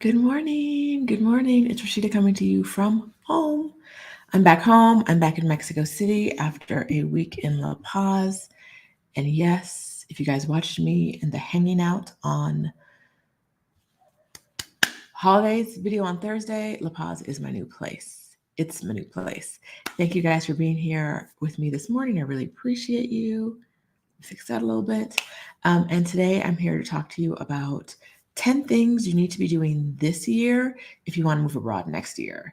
Good morning. Good morning. It's Rashida coming to you from home. I'm back home. I'm back in Mexico City after a week in La Paz. And yes, if you guys watched me in the hanging out on holidays video on Thursday, La Paz is my new place. It's my new place. Thank you guys for being here with me this morning. I really appreciate you. Fix that a little bit. And today I'm here to talk to you about 10 things you need to be doing this year if you want to move abroad next year.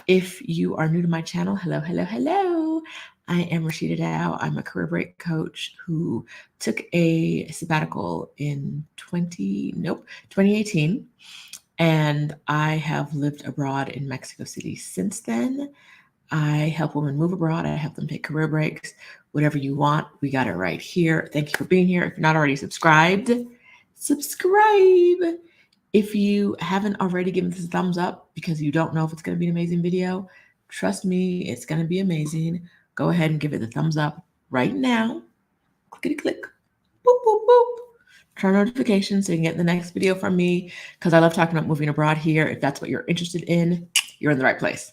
If you are new to my channel, hello, hello, hello. I am Rashida Dow. I'm a career break coach who took a sabbatical in 2018. And I have lived abroad in Mexico City since then. I help women move abroad. I help them take career breaks. Whatever you want, we got it right here. Thank you for being here. If you're not already subscribed, subscribe. If you haven't already given this a thumbs up because you don't know if it's going to be an amazing video, trust me, it's going to be amazing. Go ahead and give it the thumbs up right now. Clickety click. Boop, boop, boop. Turn notifications so you can get the next video from me because I love talking about moving abroad here. If that's what you're interested in, you're in the right place.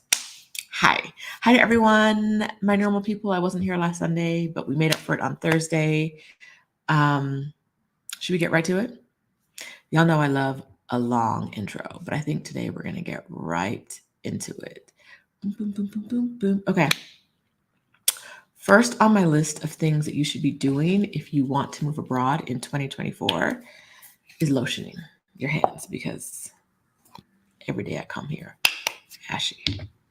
Hi to everyone, my normal people. I wasn't here last Sunday, but we made up for it on Thursday. Should we get right to it? Y'all know I love a long intro, but I think today we're going to get right into it. Boom, boom, boom, boom, boom, boom. Okay. First on my list of things that you should be doing if you want to move abroad in 2024 is lotioning your hands because every day I come here ashy.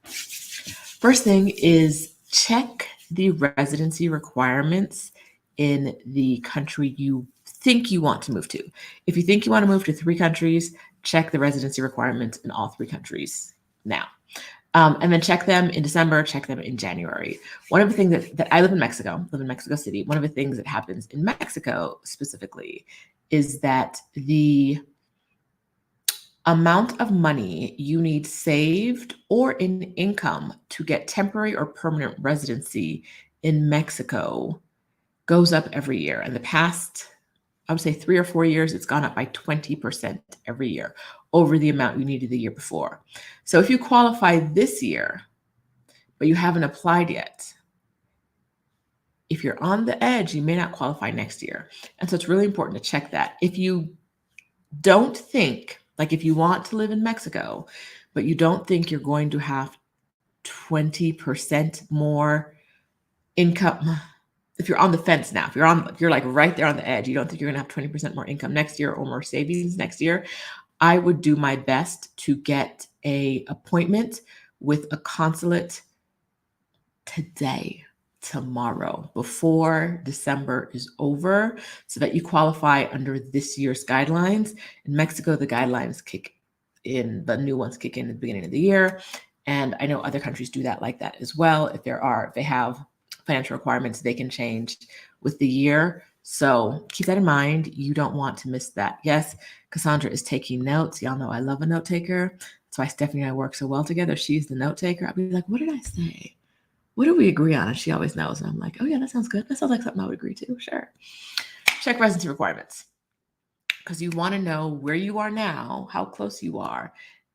First thing is check the residency requirements in the country you think you want to move to. If you think you want to move to 3 countries, check the residency requirements in all 3 countries now. And then check them in December, check them in January. One of the things that I live in Mexico City. One of the things that happens in Mexico specifically is that the amount of money you need saved or in income to get temporary or permanent residency in Mexico goes up every year. In the past, I would say 3 or 4 years, it's gone up by 20% every year over the amount you needed the year before. So if you qualify this year, but you haven't applied yet, if you're on the edge, you may not qualify next year. And so it's really important to check that. If you don't think, like if you want to live in Mexico, but you don't think you're going to have 20% more income, if you're on the fence now, if you're like right there on the edge, you don't think you're going to have 20% more income next year or more savings next year, I would do my best to get an appointment with a consulate today, tomorrow, before December is over, so that you qualify under this year's guidelines. In Mexico, the guidelines the new ones kick in at the beginning of the year. And I know other countries do that like that as well. If they have financial requirements, they can change with the year. So keep that in mind. You don't want to miss that. Yes, Cassandra is taking notes. Y'all know I love a note taker. That's why Stephanie and I work so well together. She's the note taker. I'll be like, what did I say? What do we agree on? And she always knows. And I'm like, oh yeah, that sounds good. That sounds like something I would agree to. Sure. Check residency requirements because you want to know where you are now, how close you are,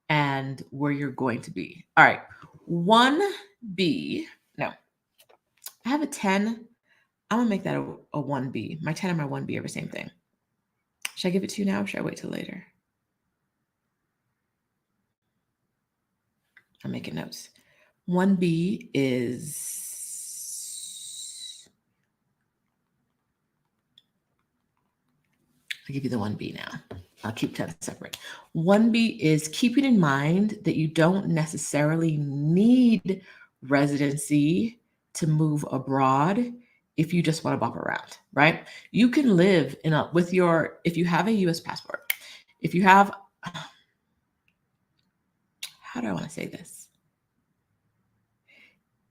and where you're going to be. All right. 1B. No, I have a 10. I'm going to make that a 1B. My 10 and my 1B are the same thing. Should I give it to you now or should I wait till later? I'm making notes. 1B is, I'll give you the 1B now. I'll keep 10 separate. 1B is keeping in mind that you don't necessarily need residency to move abroad if you just want to bop around, right? You can live if you have a US passport, if you have, how do I want to say this?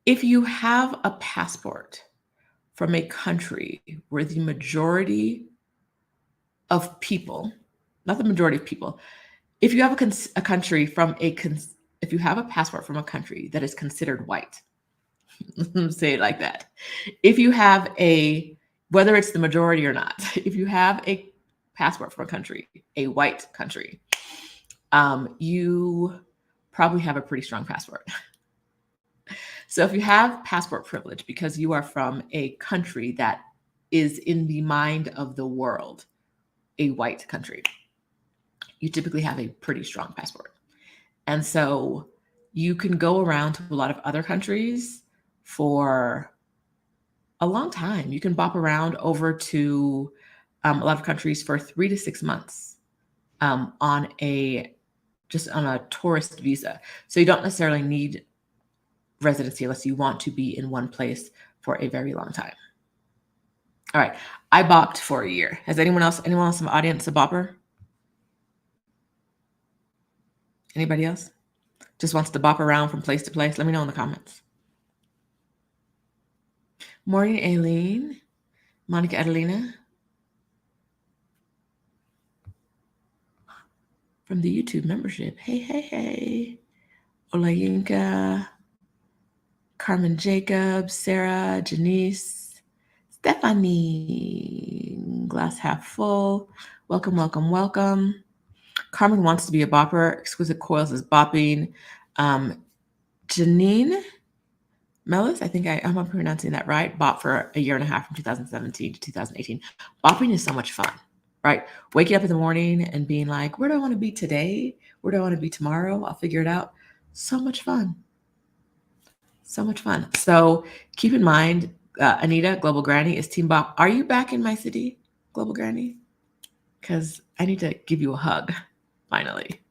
If you have a passport from a country where the majority of people, not the majority of people, if you have if you have a passport from a country that is considered white, say it like that. If you have whether it's the majority or not, if you have a passport from a country, a white country, you probably have a pretty strong passport. So if you have passport privilege because you are from a country that is in the mind of the world, a white country, you typically have a pretty strong passport. And so you can go around to a lot of other countries for a long time. You can bop around over to a lot of countries for 3 to 6 months on a tourist visa. So you don't necessarily need residency unless you want to be in one place for a very long time. All right, I bopped for a year. Has anyone else in the audience a bopper? Anybody else just wants to bop around from place to place? Let me know in the comments. Morning, Aileen. Monica Adelina. From the YouTube membership. Hey, hey, hey. Olayinka. Carmen Jacobs. Sarah. Janice. Stephanie. Glass half full. Welcome, welcome, welcome. Carmen wants to be a bopper. Exquisite Coils is bopping. Janine Mellis, I think I'm pronouncing that right, bop for a year and a half from 2017 to 2018. Bopping is so much fun, right? Waking up in the morning and being like, where do I want to be today? Where do I want to be tomorrow? I'll figure it out. So much fun. So much fun. So keep in mind, Anita, Global Granny, is Team Bop. Are you back in my city, Global Granny? Because I need to give you a hug, finally.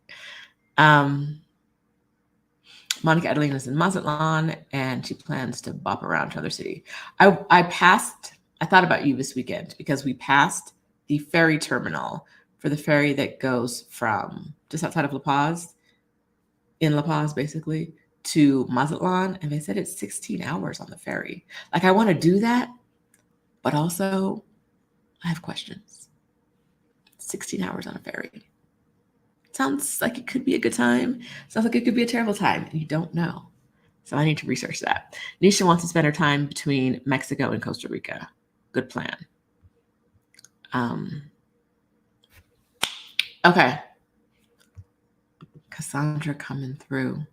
Monica Adeline is in Mazatlan, and she plans to bop around to another city. I thought about you this weekend because we passed the ferry terminal for the ferry that goes from just outside of La Paz, in La Paz, basically, to Mazatlan. And they said it's 16 hours on the ferry. Like, I want to do that, but also I have questions. 16 hours on a ferry. Sounds like it could be a good time. Sounds like it could be a terrible time. And you don't know. So I need to research that. Nisha wants to spend her time between Mexico and Costa Rica. Good plan. Okay. Cassandra coming through.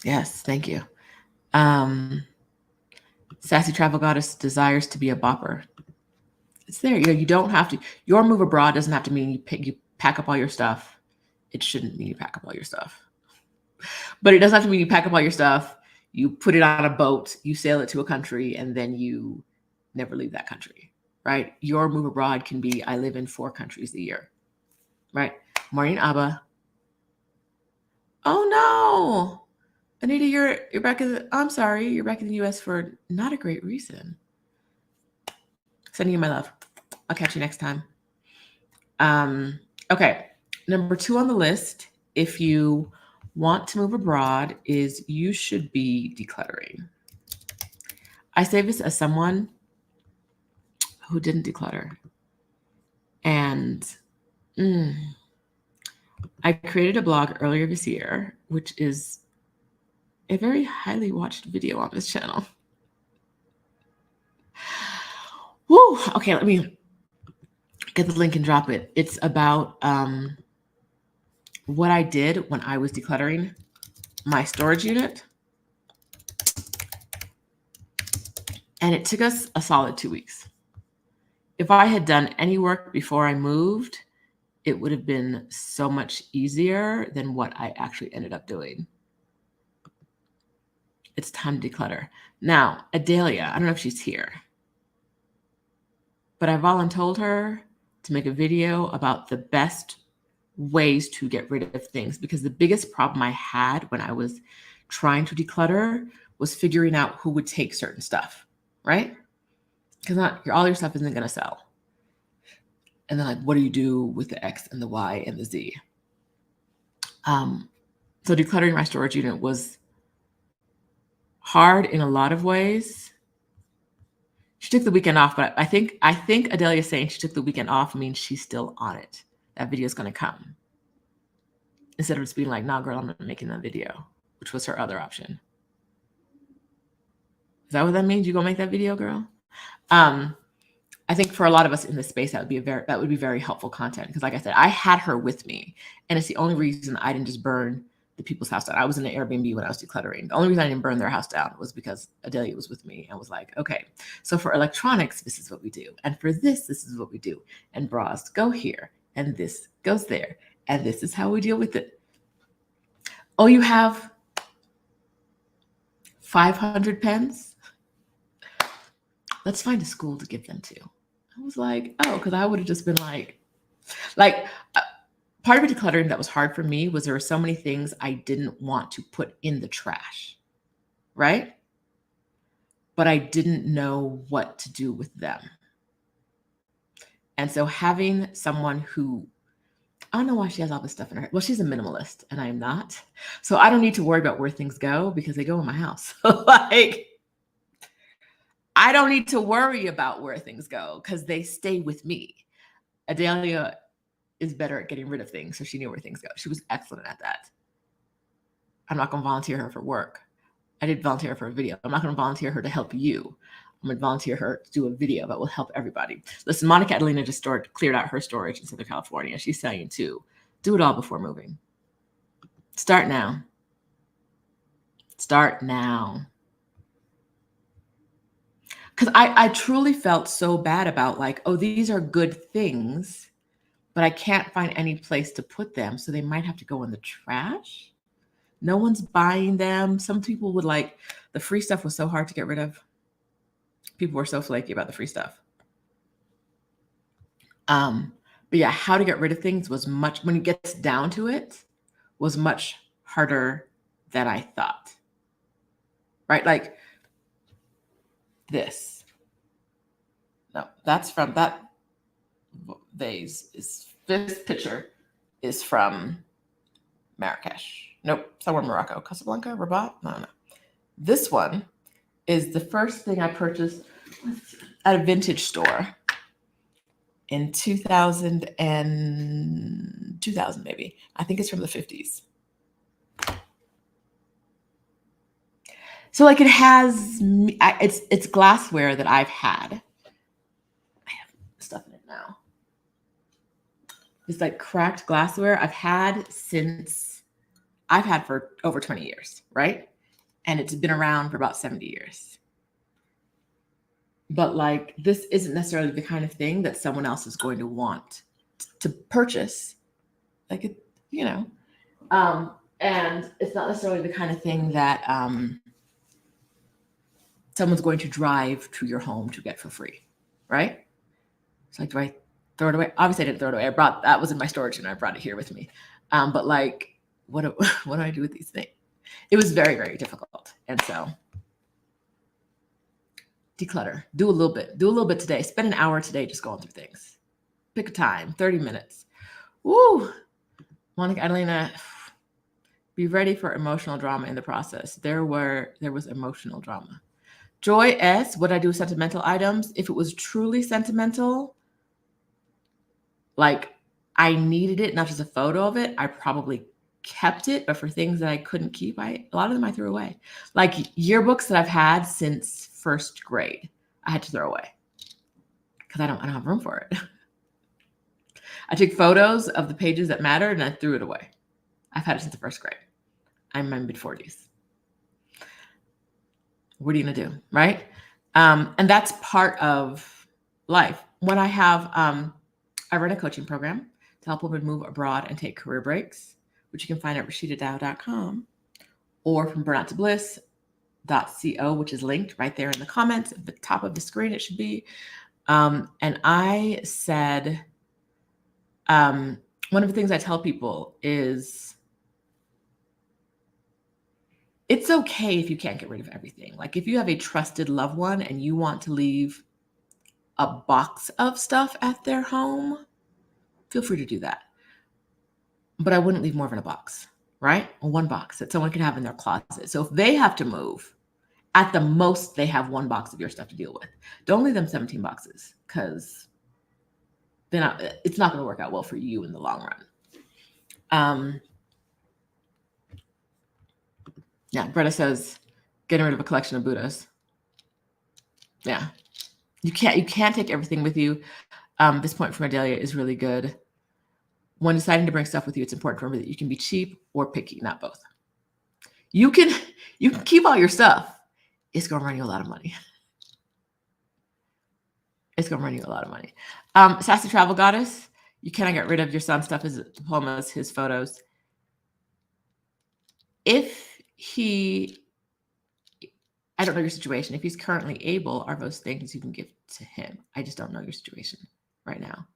Yes, thank you. Sassy Travel Goddess desires to be a bopper. It's there. You don't have to. Your move abroad doesn't have to mean you pack up all your stuff. It shouldn't mean you pack up all your stuff. But it doesn't have to mean you pack up all your stuff, you put it on a boat, you sail it to a country, and then you never leave that country, right? Your move abroad can be, I live in 4 countries a year, right? Morning, Abba. Oh, no. Anita, you're back I'm sorry. You're back in the U.S. for not a great reason. Sending you my love. I'll catch you next time. Okay. Number 2 on the list, if you want to move abroad, is you should be decluttering. I say this as someone who didn't declutter. And I created a blog earlier this year, which is a very highly watched video on this channel. Woo! Okay, let me get the link and drop it. It's about what I did when I was decluttering my storage unit. And it took us a solid 2 weeks. If I had done any work before I moved, it would have been so much easier than what I actually ended up doing. It's time to declutter. Now, Adelia, I don't know if she's here, but I voluntold her to make a video about the best ways to get rid of things, because the biggest problem I had when I was trying to declutter was figuring out who would take certain stuff, right? Because all your stuff isn't going to sell. And then, like, what do you do with the X and the Y and the Z? So decluttering my storage unit was hard in a lot of ways. She took the weekend off, but I think Adelia saying she took the weekend off means she's still on it. That video is going to come. Instead of just being like, nah, girl, I'm not making that video, which was her other option. Is that what that means? You gonna make that video, girl? I think for a lot of us in this space, that would be very helpful content. Because like I said, I had her with me, and it's the only reason I didn't just burn the people's house down. I was in an Airbnb when I was decluttering. The only reason I didn't burn their house down was because Adelia was with me and was like, okay, so for electronics, this is what we do. And for this is what we do. And bras go here, and this goes there. And this is how we deal with it. Oh, you have 500 pens? Let's find a school to give them to. I was like, oh, because I would have just been like part of decluttering that was hard for me was there were so many things I didn't want to put in the trash, right? But I didn't know what to do with them. And so having someone who, I don't know why she has all this stuff in her head. Well, she's a minimalist and I'm not. So I don't need to worry about where things go because they go in my house. Like, I don't need to worry about where things go because they stay with me. Adelia is better at getting rid of things, so she knew where things go. She was excellent at that. I'm not going to volunteer her for work. I did volunteer her for a video. I'm not going to volunteer her to help you. I'm going to volunteer her to do a video that will help everybody. Listen, Monica Adelina just cleared out her storage in Southern California. She's saying too, do it all before moving. Start now. Start now. Because I truly felt so bad about like, oh, these are good things, but I can't find any place to put them. So they might have to go in the trash. No one's buying them. Some people would like, the free stuff was so hard to get rid of. People were so flaky about the free stuff. But yeah, how to get rid of things was much, when it gets down to it, was much harder than I thought. Right? Like this. No, that's from that vase this picture is from Marrakesh. Nope, somewhere in Morocco. Casablanca, Rabat? No. This one is the first thing I purchased at a vintage store in 2000 maybe. I think it's from the 50s. So like it has, it's glassware that I've had. I have stuff in it now. It's like cracked glassware I've had for over 20 years, right? And it's been around for about 70 years. But like, this isn't necessarily the kind of thing that someone else is going to want to purchase. Like, it, you know, and it's not necessarily the kind of thing that someone's going to drive to your home to get for free, right? It's like, do I throw it away? Obviously I didn't throw it away. That was in my storage and I brought it here with me. But like, what do I do with these things? It was very, very difficult. And so declutter, do a little bit today. Spend an hour today just going through things. Pick a time, 30 minutes. Woo! Monica Adelina, be ready for emotional drama in the process. There was emotional drama. Joy S, what I do with sentimental items? If it was truly sentimental, like I needed it, not just a photo of it, I probably kept it. But for things that I couldn't keep, a lot of them I threw away. Like yearbooks that I've had since first grade, I had to throw away because I don't have room for it. I took photos of the pages that mattered and I threw it away. I've had it since the first grade. I'm in my mid-40s. What are you gonna do, right? And that's part of life. When I have, I run a coaching program to help women move abroad and take career breaks, which you can find at rashidadow.com or from burnouttobliss.co, which is linked right there in the comments at the top of the screen. It should be. And I said, one of the things I tell people is, it's okay if you can't get rid of everything. Like if you have a trusted loved one and you want to leave a box of stuff at their home, feel free to do that. But I wouldn't leave more than a box, right? Or one box that someone can have in their closet. So if they have to move, at the most, they have one box of your stuff to deal with. Don't leave them 17 boxes because it's not going to work out well for you in the long run. Yeah, Greta says, getting rid of a collection of Buddhas. Yeah. You can't take everything with you. This point from Adelia is really good. When deciding to bring stuff with you, it's important to remember that you can be cheap or picky, not both. You can keep all your stuff. It's gonna run you a lot of money. It's gonna run you a lot of money. Sassy Travel Goddess, you cannot get rid of your son's stuff, his diplomas, his photos. If he, I don't know your situation. If he's currently able, are those things you can give to him? I just don't know your situation right now.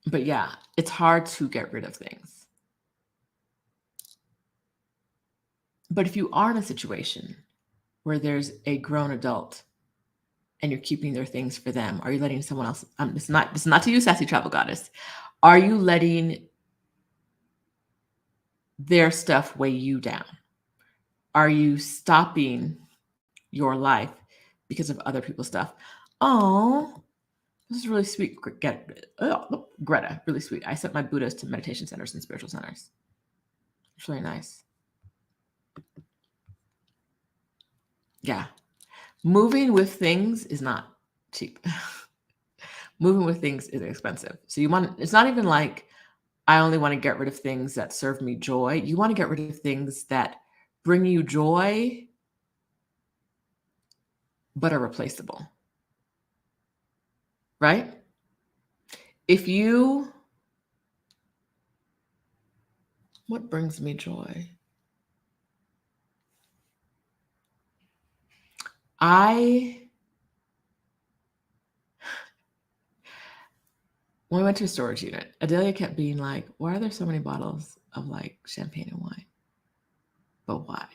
But yeah, it's hard to get rid of things. But if you are in a situation where there's a grown adult and you're keeping their things for them, are you letting someone else? It's not to you, Sassy Travel Goddess. Are you letting their stuff weigh you down? Are you stopping your life because of other people's stuff? Oh, this is really sweet. Greta, really sweet. I sent my Buddhas to meditation centers and spiritual centers. It's really nice. Yeah. Moving with things is not cheap. Moving with things is expensive. So it's not even like I only want to get rid of things that serve me joy. You want to get rid of things that bring you joy, but are replaceable. Right? What brings me joy? When we went to a storage unit, Adelia kept being like, why are there so many bottles of like champagne and wine? But why?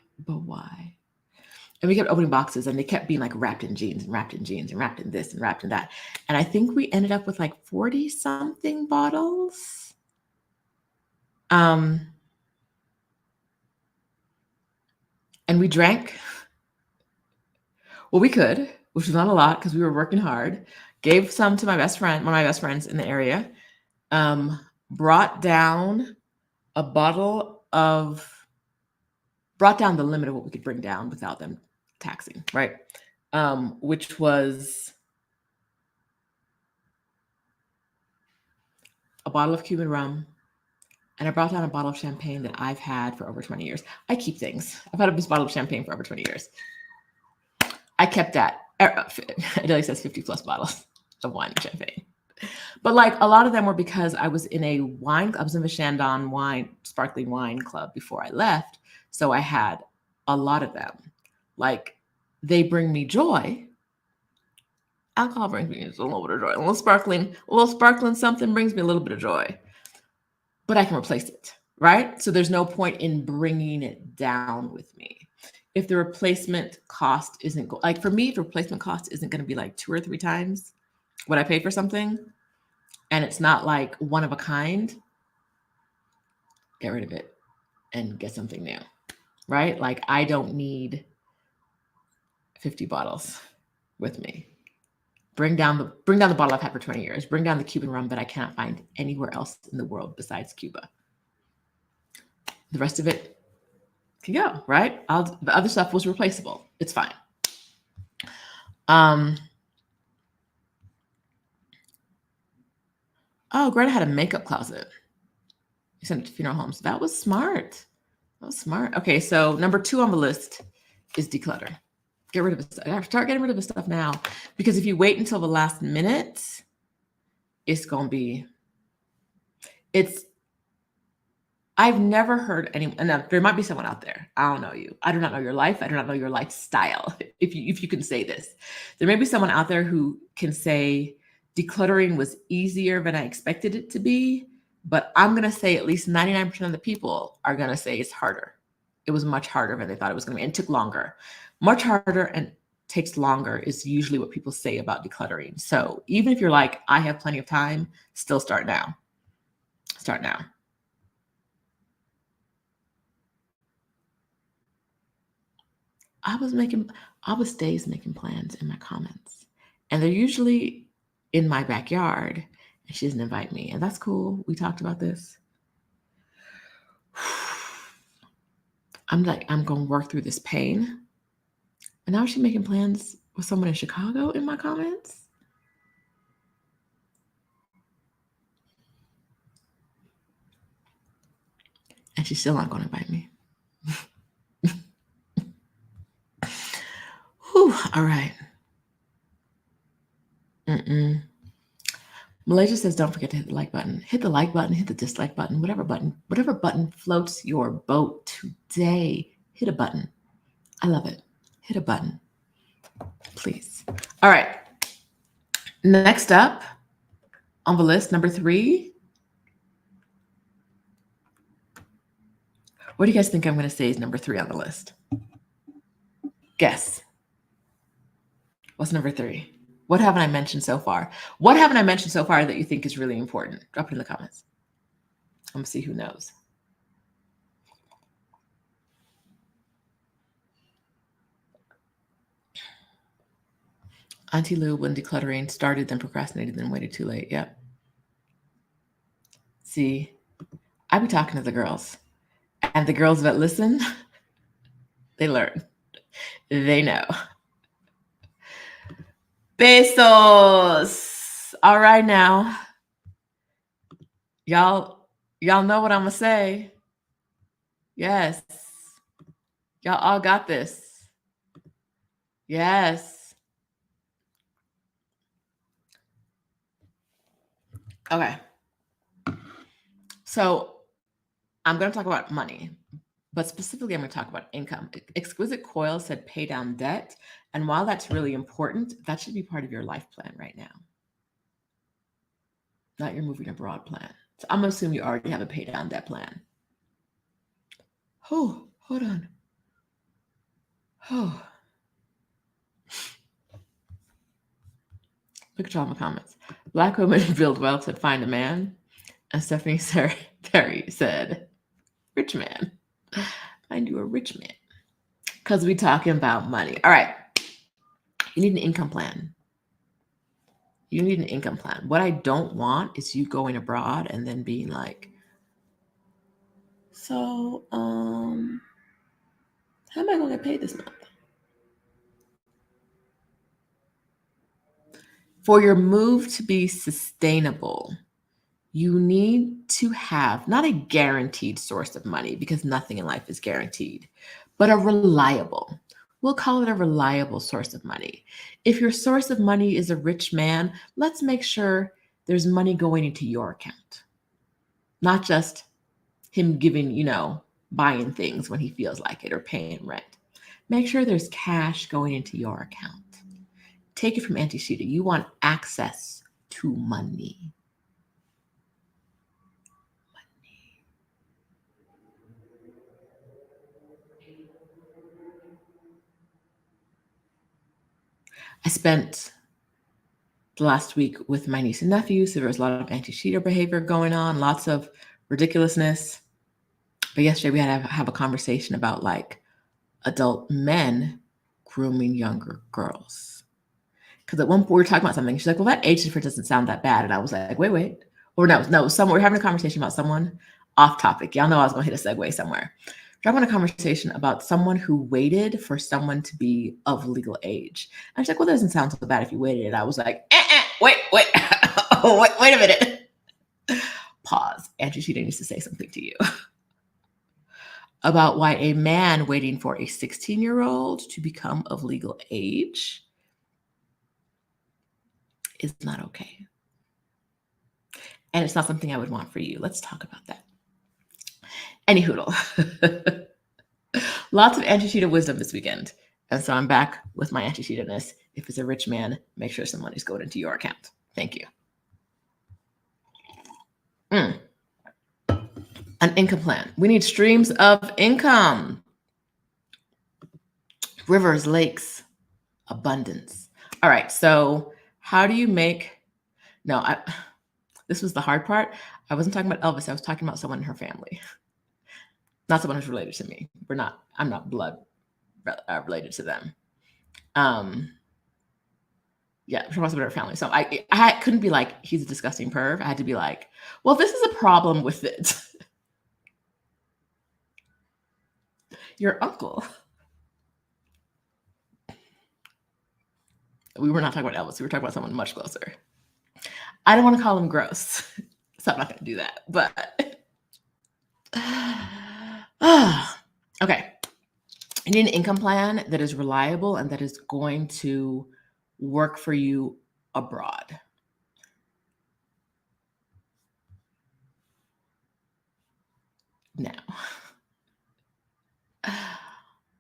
And we kept opening boxes and they kept being like wrapped in jeans and wrapped in jeans and wrapped in this and wrapped in that. And I think we ended up with like 40 something bottles. And we drank. Well, we could, which was not a lot because we were working hard. Gave some to my best friend, one of my best friends in the area. Brought down the limit of what we could bring down without them taxing, right? Which was a bottle of Cuban rum, and I brought down a bottle of champagne that I've had for over 20 years. I keep things. I've had this bottle of champagne for over 20 years. I kept that. Adelia says 50 plus bottles of wine and champagne. But like a lot of them were because I was in the Shandong sparkling wine club before I left. So I had a lot of them. Like they bring me joy. Alcohol brings me a little bit of joy. A little sparkling something brings me a little bit of joy. But I can replace it, right? So there's no point in bringing it down with me. If the replacement cost isn't like for me, if the replacement cost isn't going to be like 2 or 3 times what I paid for something, and it's not like one of a kind, get rid of it and get something new, right? Like I don't need 50 bottles with me. Bring down the bottle I've had for 20 years. Bring down the Cuban rum that I cannot find anywhere else in the world besides Cuba. The rest of it can go, right? The other stuff was replaceable. It's fine. Oh, Greta had a makeup closet. You sent it to funeral homes. That was smart. Okay, so number 2 on the list is declutter. Get rid of it. Start getting rid of the stuff now, because if you wait until the last minute, I've never heard anyone, and there might be someone out there. I don't know you. I do not know your life. I do not know your lifestyle. If you can say this, there may be someone out there who can say decluttering was easier than I expected it to be, but I'm going to say at least 99% of the people are going to say it's harder. It was much harder than they thought it was going to be, and it took longer. Much harder and takes longer is usually what people say about decluttering. So even if you're like, I have plenty of time, still start now. Start now. I was days making plans in my comments, and they're usually in my backyard, and she doesn't invite me, and that's cool. We talked about this. I'm going to work through this pain. And now she's making plans with someone in Chicago in my comments. And she's still not going to invite me. Whew, all right. Malaysia says, don't forget to hit the like button. Hit the like button, hit the dislike button, whatever button floats your boat today. Hit a button. I love it. Hit a button, please. All right. Next up on the list, number 3. What do you guys think I'm going to say is number 3 on the list? Guess. What's number 3? What haven't I mentioned so far? What haven't I mentioned so far that you think is really important? Drop it in the comments. I'm going to see who knows. Auntie Lou, when decluttering started, then procrastinated, then waited too late. Yep. See, I be talking to the girls. And the girls that listen, they learn. They know. Besos. All right now. Y'all know what I'm going to say. Yes. Y'all all got this. Yes. Okay. So I'm going to talk about money, but specifically I'm going to talk about income. Exquisite Coil said pay down debt. And while that's really important, that should be part of your life plan right now. Not your moving abroad plan. So I'm going to assume you already have a pay down debt plan. Oh, hold on. Oh. Look at all my comments. Black women build wealth said find a man. And Stephanie Perry said, rich man. Find you a rich man. Because we talking about money. All right. You need an income plan. You need an income plan. What I don't want is you going abroad and then being like, so, how am I going to get paid this month? For your move to be sustainable, you need to have not a guaranteed source of money, because nothing in life is guaranteed, but a reliable, we'll call it a reliable source of money. If your source of money is a rich man, let's make sure there's money going into your account, not just him giving, buying things when he feels like it or paying rent. Make sure there's cash going into your account. Take it from Auntie Sheeta. You want access to money. I spent the last week with my niece and nephew, so there was a lot of Auntie Sheeta behavior going on, lots of ridiculousness. But yesterday we had to have a conversation about like adult men grooming younger girls. Because at one point we were talking about something. She's like, well, that age difference doesn't sound that bad. And I was like, wait. Or no, we're having a conversation about someone off topic. Y'all know I was going to hit a segue somewhere. We're having a conversation about someone who waited for someone to be of legal age. And she's like, well, that doesn't sound so bad if you waited. And I was like, wait. wait a minute. Pause. Andrew Sheeta needs to say something to you about why a man waiting for a 16-year-old to become of legal age is not okay. And it's not something I would want for you. Let's talk about that. Any hoodle. Lots of Auntie Sheeta wisdom this weekend. And so I'm back with my Auntie Sheeta-ness. If it's a rich man, make sure some money's going into your account. Thank you. An income plan. We need streams of income. Rivers, lakes, abundance. All right. So how do you make... this was the hard part. I wasn't talking about Elvis. I was talking about someone in her family. Not someone who's related to me. I'm not blood related to them. Yeah, I'm talking about someone in her family. So I couldn't be like, he's a disgusting perv. I had to be like, well, this is a problem with it. Your uncle. We were not talking about Elvis. We were talking about someone much closer. I don't want to call him gross, so I'm not going to do that. But okay, you need an income plan that is reliable and that is going to work for you abroad. Now,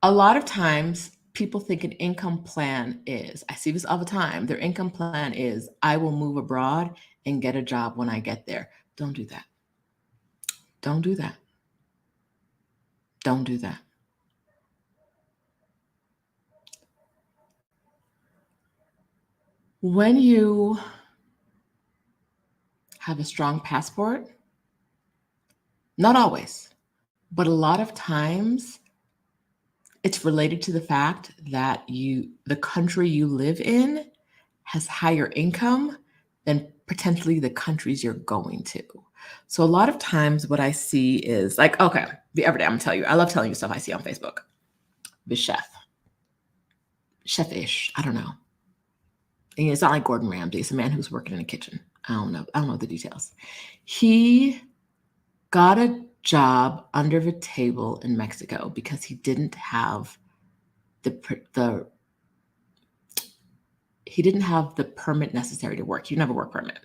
a lot of times people think an income plan is, I see this all the time, their income plan is, I will move abroad and get a job when I get there. Don't do that. Don't do that. Don't do that. When you have a strong passport, not always, but a lot of times it's related to the fact that the country you live in has higher income than potentially the countries you're going to. So a lot of times what I see is like, okay, the everyday, I'm gonna tell you, I love telling you stuff I see on Facebook. The chef-ish, I don't know. And it's not like Gordon Ramsay, it's a man who's working in a kitchen. I don't know the details. He got a job under the table in Mexico because he didn't have the permit necessary to work. He didn't have a work permit.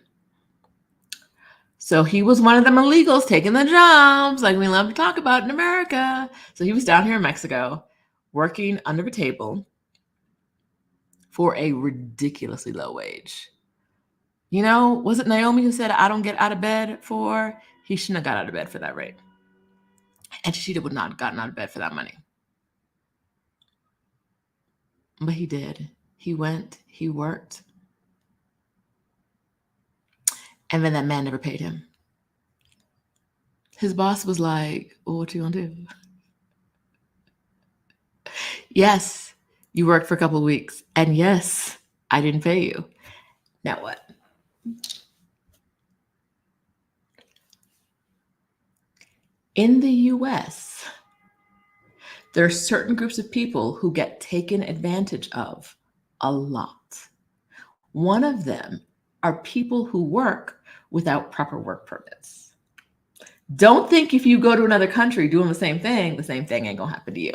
So he was one of them illegals taking the jobs like we love to talk about in America. So he was down here in Mexico working under the table for a ridiculously low wage. You know, was it Naomi who said, I don't get out of bed for? He shouldn't have got out of bed for that rate. And she would not have gotten out of bed for that money. But he did. He went, he worked. And then that man never paid him. His boss was like, well, what you gonna do? Yes, you worked for a couple of weeks. And yes, I didn't pay you. Now what? In the US, there are certain groups of people who get taken advantage of a lot. One of them are people who work without proper work permits. Don't think if you go to another country doing the same thing ain't gonna happen to you.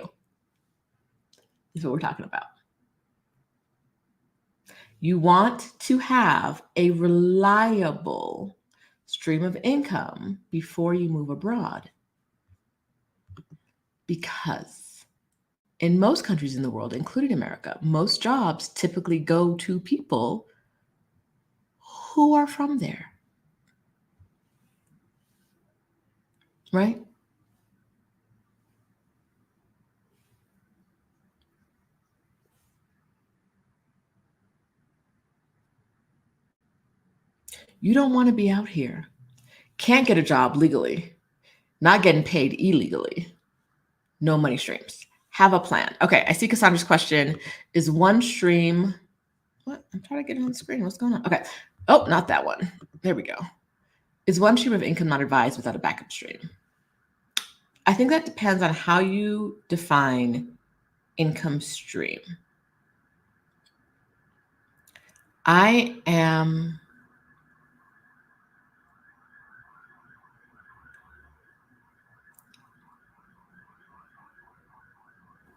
This is what we're talking about. You want to have a reliable stream of income before you move abroad. Because in most countries in the world, including America, most jobs typically go to people who are from there. Right? You don't want to be out here. Can't get a job legally, not getting paid illegally. No money streams. Have a plan. Okay, I see Cassandra's question. Is one stream, what? I'm trying to get it on the screen. What's going on? Okay. Oh, not that one. There we go. Is one stream of income not advised without a backup stream? I think that depends on how you define income stream. I am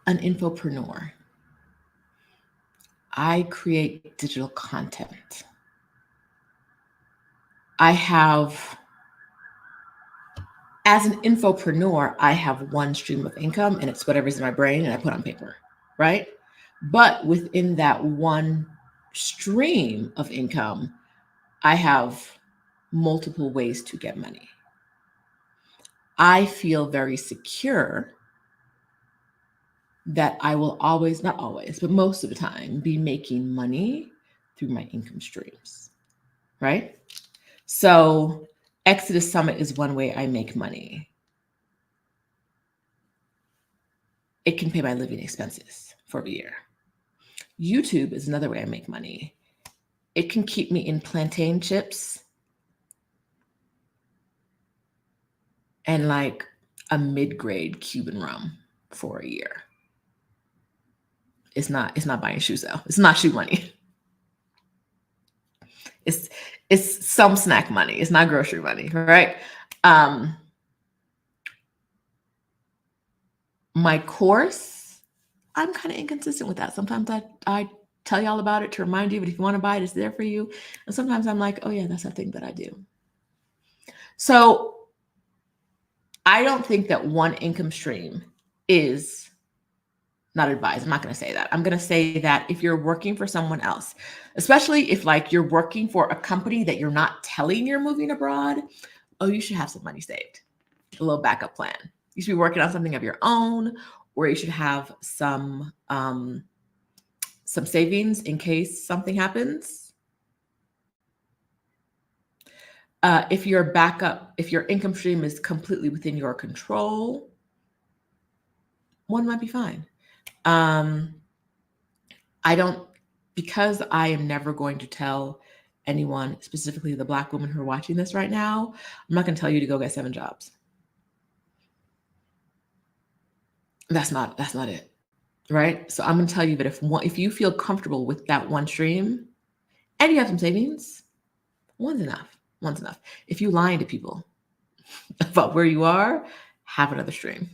an infopreneur. I create digital content. As an infopreneur, I have one stream of income and it's whatever's in my brain and I put on paper, right? But within that one stream of income, I have multiple ways to get money. I feel very secure that I will always, not always, but most of the time, be making money through my income streams, right? So Exodus Summit is one way I make money. It can pay my living expenses for a year. YouTube is another way I make money. It can keep me in plantain chips and like a mid-grade Cuban rum for a year. It's not buying shoes though. It's not shoe money. It's some snack money. It's not grocery money, right? My course, I'm kind of inconsistent with that. Sometimes I tell y'all about it to remind you, but if you want to buy it, it's there for you. And sometimes I'm like, oh yeah, that's a thing that I do. So I don't think that one income stream is not advised. I'm not going to say that. I'm going to say that if you're working for someone else, especially if like you're working for a company that you're not telling you're moving abroad, oh, you should have some money saved, a little backup plan. You should be working on something of your own, or you should have some savings in case something happens. If your income stream is completely within your control, one might be fine. Because I am never going to tell anyone, specifically the Black women who are watching this right now, I'm not going to tell you to go get 7 jobs. That's not it, right? So I'm going to tell you that if you feel comfortable with that one stream and you have some savings, one's enough. If you lying to people about where you are, have another stream,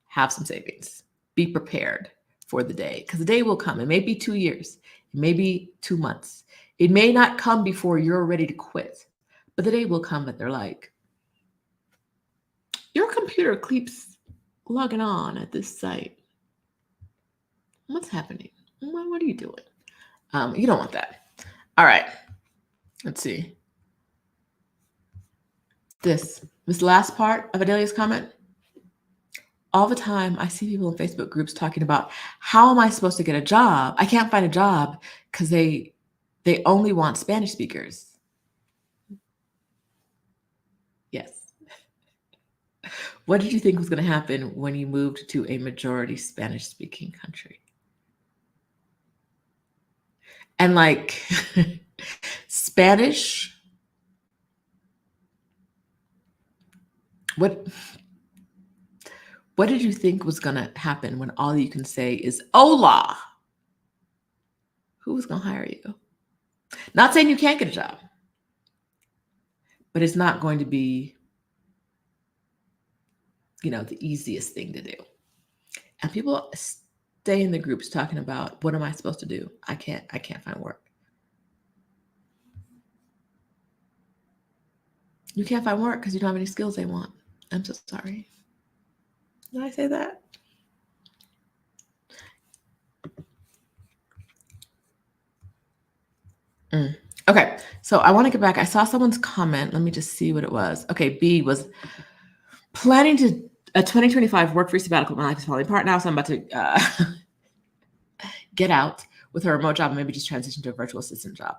have some savings, be prepared for the day, because the day will come. It may be 2 years, it may be 2 months. It may not come before you're ready to quit, but the day will come that they're like, your computer keeps logging on at this site. What's happening? What are you doing? You don't want that. All right. Let's see. This last part of Adelia's comment. All the time, I see people in Facebook groups talking about, how am I supposed to get a job? I can't find a job because they only want Spanish speakers. Yes. What did you think was going to happen when you moved to a majority Spanish-speaking country? And like Spanish, what did you think was going to happen when all you can say is hola? Who was going to hire you? Not saying you can't get a job, but it's not going to be, the easiest thing to do. And people stay in the groups talking about, what am I supposed to do? I can't find work. You can't find work because you don't have any skills they want. I'm so sorry. Did I say that? Okay, so I want to get back. I saw someone's comment. Let me just see what it was. Okay, B was planning to a 2025 Workfree sabbatical. My life is falling apart now, so I'm about to get out with a remote job and maybe just transition to a virtual assistant job.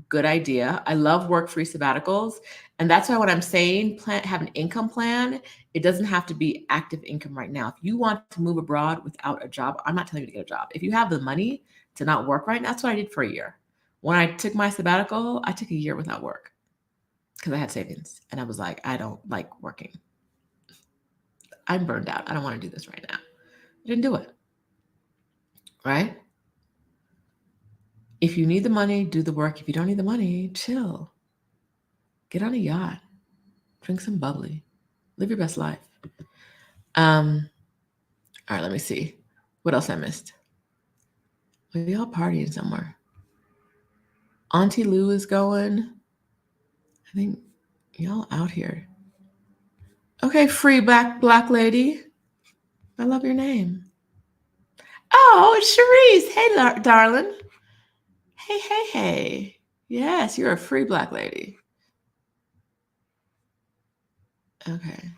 Good idea. I love Workfree sabbaticals. And that's why when I'm saying have an income plan, it doesn't have to be active income right now. If you want to move abroad without a job, I'm not telling you to get a job. If you have the money to not work right now, that's what I did for a year. When I took my sabbatical, I took a year without work because I had savings. And I was like, I don't like working. I'm burned out. I don't want to do this right now. I didn't do it. Right? If you need the money, do the work. If you don't need the money, chill. Get on a yacht. Drink some bubbly. Live your best life. All right, let me see. What else I missed? We all partying somewhere. Auntie Lou is going. I think y'all out here. Okay, free black lady. I love your name. Oh, it's Cherise. Hey, darling. Hey. Yes, you're a free black lady. Okay.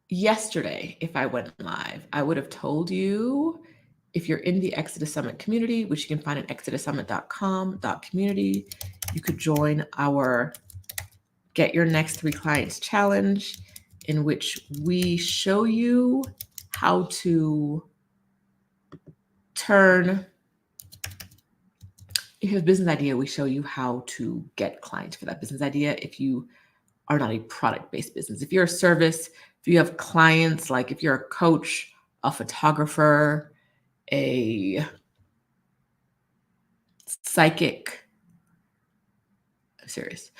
Yesterday, if I went live, I would have told you, if you're in the Exodus Summit community, which you can find at exodussummit.com/community, you could join our Get Your Next 3 Clients challenge, in which we show you how to turn, if you have a business idea, we show you how to get clients for that business idea. If you are not a product-based business, if you're a service, if you have clients, like if you're a coach, a photographer, a psychic. I'm serious.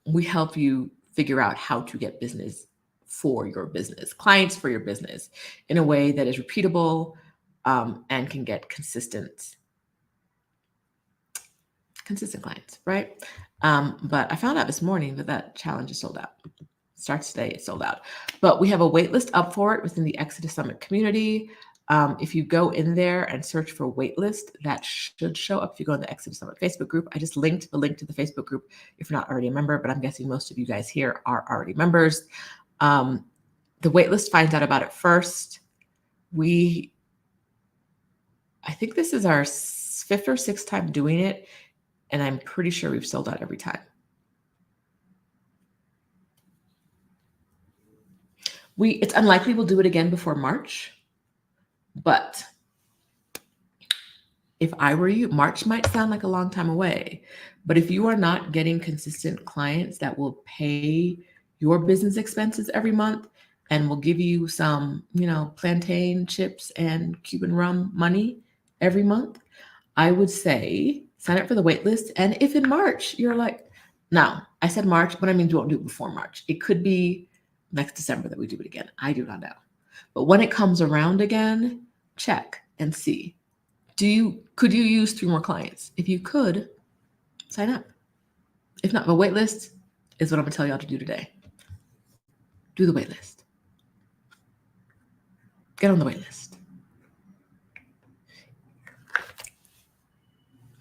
We help you figure out how to get business for your business, clients for your business in a way that is repeatable and can get consistent clients, right? But I found out this morning that challenge is sold out. Starts today, it's sold out. But we have a wait list up for it within the Exodus Summit community. If you go in there and search for waitlist, that should show up if you go in the Exodus Summit Facebook group. I just linked the link to the Facebook group if you're not already a member, but I'm guessing most of you guys here are already members. The waitlist finds out about it first. I think this is our 5th or 6th time doing it, and I'm pretty sure we've sold out every time. It's unlikely we'll do it again before March, but if I were you, March might sound like a long time away, but if you are not getting consistent clients that will pay your business expenses every month and will give you some, plantain chips and Cuban rum money every month, I would say sign up for the wait list. And if in March you're like, no, I said March, but I mean, don't do it before March. It could be next December that we do it again. I do not know. But when it comes around again, check and see. Could you use 3 more clients? If you could, sign up. If not, the wait list is what I'm gonna tell y'all to do today. Do the wait list. Get on the wait list.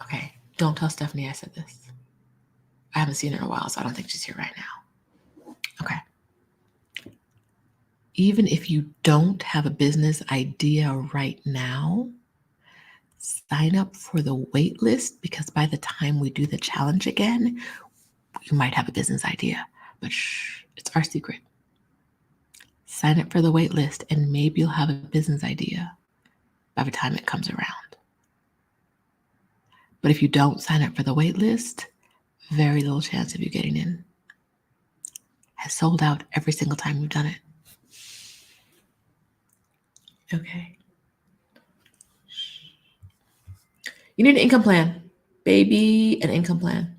Okay, don't tell Stephanie I said this. I haven't seen her in a while, so I don't think she's here right now. Okay. Even if you don't have a business idea right now, sign up for the wait list, because by the time we do the challenge again, you might have a business idea. But it's our secret. Sign up for the wait list and maybe you'll have a business idea by the time it comes around. But if you don't sign up for the wait list, very little chance of you getting in. Has sold out every single time we've done it. Okay. You need an income plan. Baby, an income plan.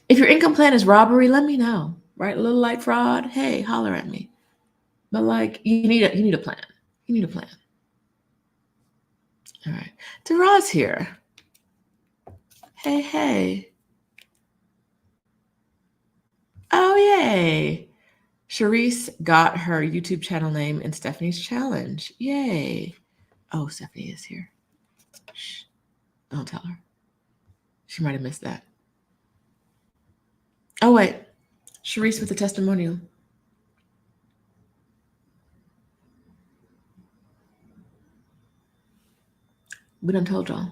If your income plan is robbery, let me know. Right? A little like fraud. Hey, holler at me. But you need a plan. You need a plan. All right. Dara's here. Hey. Oh, yay. Sharice got her YouTube channel name in Stephanie's challenge. Yay. Oh, Stephanie is here. Shh. Don't tell her. She might have missed that. Oh, wait. Sharice with the testimonial. We done told y'all.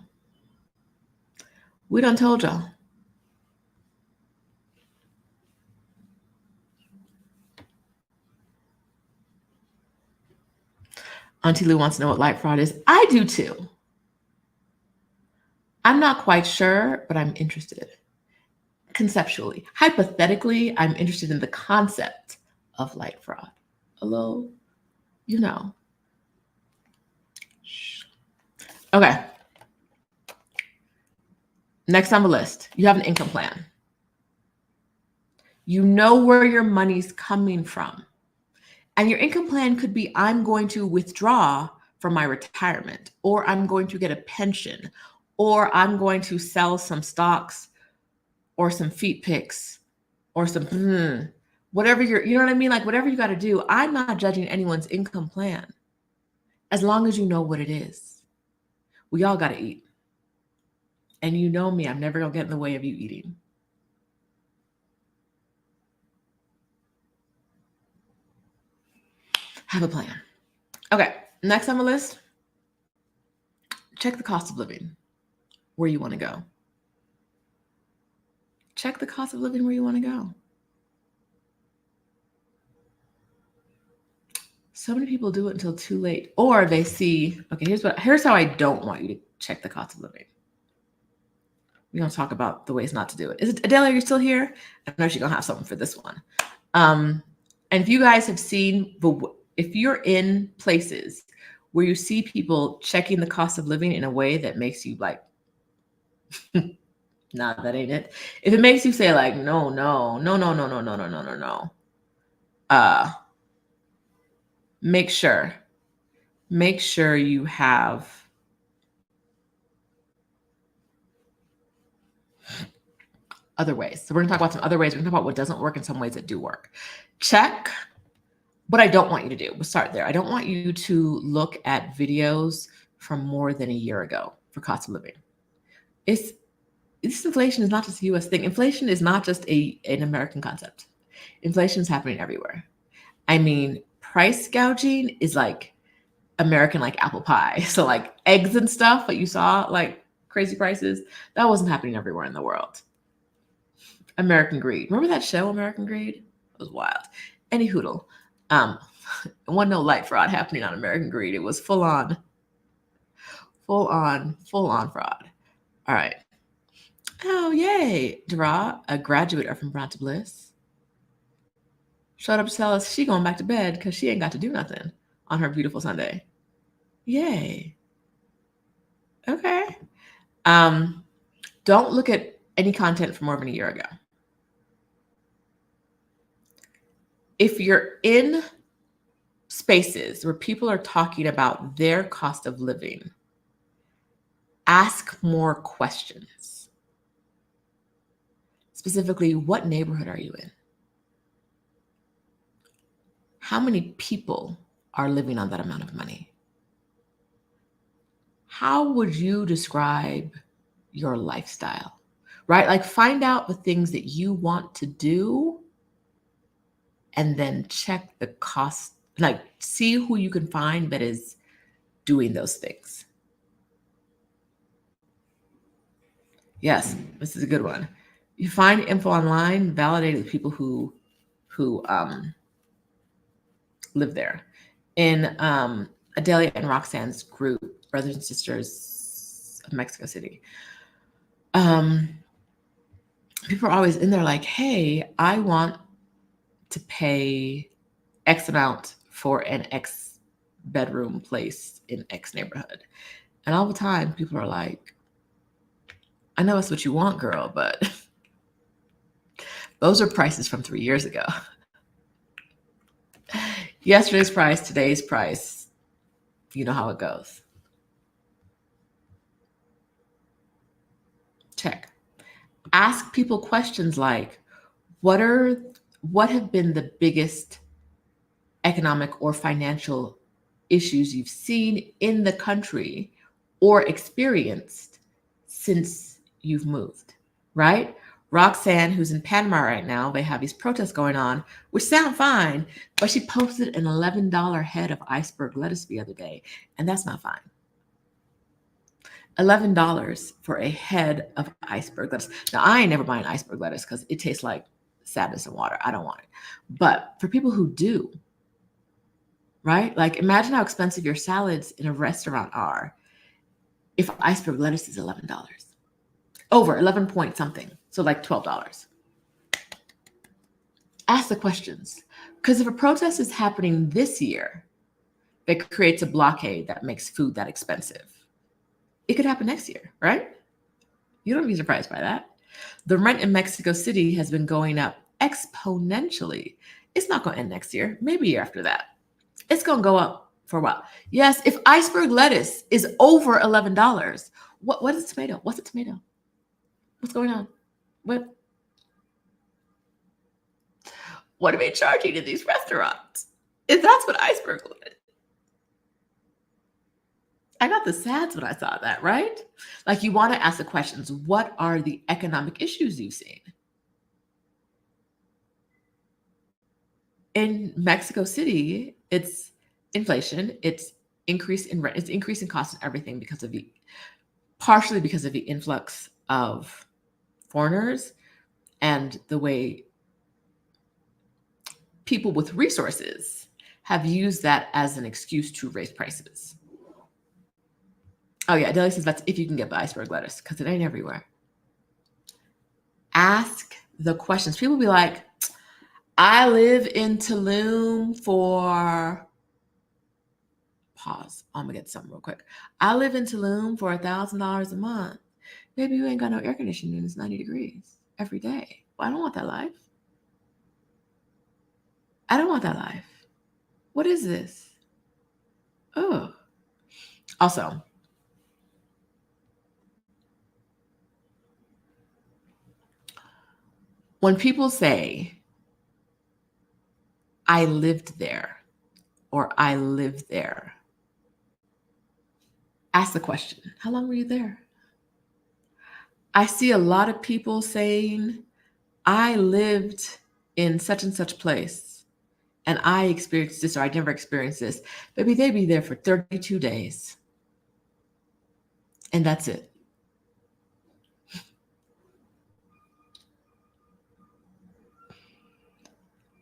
Auntie Lou wants to know what light fraud is. I do too. I'm not quite sure, but I'm interested. Conceptually. Hypothetically, I'm interested in the concept of light fraud. A little, Okay. Next on the list, you have an income plan. You know where your money's coming from. And your income plan could be, I'm going to withdraw from my retirement, or I'm going to get a pension, or I'm going to sell some stocks or some feet picks or some whatever you know what I mean? Like whatever you got to do. I'm not judging anyone's income plan as long as you know what it is. We all got to eat. And you know me, I'm never going to get in the way of you eating. Have a plan. Okay, next on the list, check the cost of living where you want to go. Check the cost of living where you want to go. So many people do it until too late, or they see, okay, here's how I don't want you to check the cost of living. We're going to talk about the ways not to do it. Is it Adele, are you still here? I know she's going to have something for this one. And if you guys have seen, if you're in places where you see people checking the cost of living in a way that makes you like Nah, that ain't it. If it makes you say like, no, make sure you have other ways. So we're gonna talk about some other ways. We're gonna talk about what doesn't work and some ways that do work. Check. What I don't want you to do, we'll start there. I don't want you to look at videos from more than a year ago for cost of living. This inflation is not just a US thing. Inflation is not just an American concept. Inflation is happening everywhere. I mean, price gouging is like American, like apple pie. So like eggs and stuff that you saw, like crazy prices, that wasn't happening everywhere in the world. American Greed. Remember that show, American Greed? It was wild. Any hoodle. One no light fraud happening on American Greed. It was full on fraud. All right. Oh, yay. Dra, a graduate from Bronte Bliss, showed up to tell us she going back to bed because she ain't got to do nothing on her beautiful Sunday. Yay. Okay. Don't look at any content from more than a year ago. If you're in spaces where people are talking about their cost of living, ask more questions. Specifically, what neighborhood are you in? How many people are living on that amount of money? How would you describe your lifestyle, right? Like find out the things that you want to do and then check the cost, like see who you can find that is doing those things. Yes, this is a good one. You find info online, validate with people who live there. In Adelia and Roxanne's group, Brothers and Sisters of Mexico City, people are always in there like, hey, I want to pay X amount for an X bedroom place in X neighborhood. And all the time, people are like, I know that's what you want, girl, but those are prices from 3 years ago. Yesterday's price, today's price, you know how it goes. Check. Ask people questions like, what have been the biggest economic or financial issues you've seen in the country or experienced since you've moved, right? Roxanne, who's in Panama right now, they have these protests going on, which sound fine, but she posted an $11 head of iceberg lettuce the other day, and that's not fine. $11 for a head of iceberg lettuce. Now, I ain't never buying iceberg lettuce because it tastes like sadness and water. I don't want it. But for people who do, right? Like imagine how expensive your salads in a restaurant are if iceberg lettuce is $11. Over 11 point something. So like $12. Ask the questions. Because if a protest is happening this year that creates a blockade that makes food that expensive, it could happen next year, right? You don't be surprised by that. The rent in Mexico City has been going up exponentially. It's not going to end next year, maybe a year after that. It's going to go up for a while. Yes, if iceberg lettuce is over $11, what is tomato? What's a tomato? What's going on? What are they charging in these restaurants? If that's what iceberg lettuce. I got the sads when I saw that, right? Like you want to ask the questions, what are the economic issues you've seen? In Mexico City, it's inflation, it's increase in rent, it's increase in cost and everything partially because of the influx of foreigners and the way people with resources have used that as an excuse to raise prices. Oh yeah, Deli says that's if you can get the iceberg lettuce because it ain't everywhere. Ask the questions. People be like, I live in Tulum for, pause, I'm gonna get something real quick. I live in Tulum for $1,000 a month. Baby, you ain't got no air conditioning and it's 90 degrees every day. Well, I don't want that life. I don't want that life. What is this? Oh. Also, when people say, I lived there or I live there, ask the question, how long were you there? I see a lot of people saying, I lived in such and such place and I experienced this or I never experienced this. Baby, they be there for 32 days. And that's it.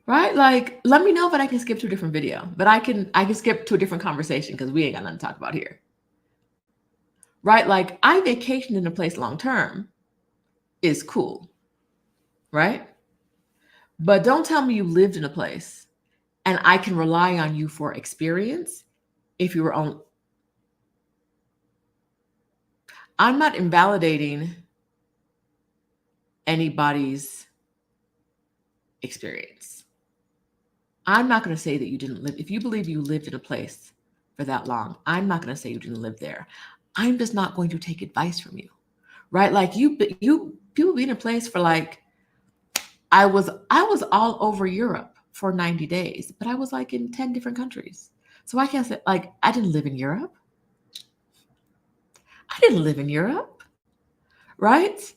Right? Like, let me know if I can skip to a different video, but I can skip to a different conversation because we ain't got nothing to talk about here. Right? Like, I vacationed in a place long term is cool. Right? But don't tell me you lived in a place and I can rely on you for experience if you were on. I'm not invalidating anybody's experience. I'm not going to say that you didn't live. If you believe you lived in a place for that long, I'm not going to say you didn't live there. I'm just not going to take advice from you, right? Like you people be in a place for like, I was all over Europe for 90 days, but I was like in 10 different countries. So I can't say like, I didn't live in Europe. I didn't live in Europe, right?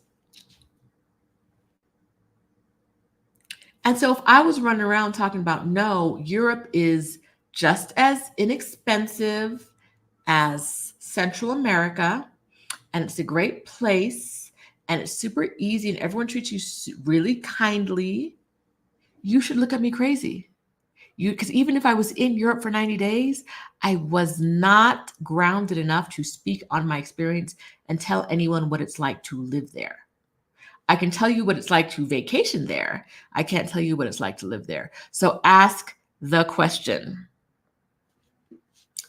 And so if I was running around talking about, no, Europe is just as inexpensive as Central America, and it's a great place, and it's super easy, and everyone treats you really kindly, you should look at me crazy. Because even if I was in Europe for 90 days, I was not grounded enough to speak on my experience and tell anyone what it's like to live there. I can tell you what it's like to vacation there. I can't tell you what it's like to live there. So ask the question.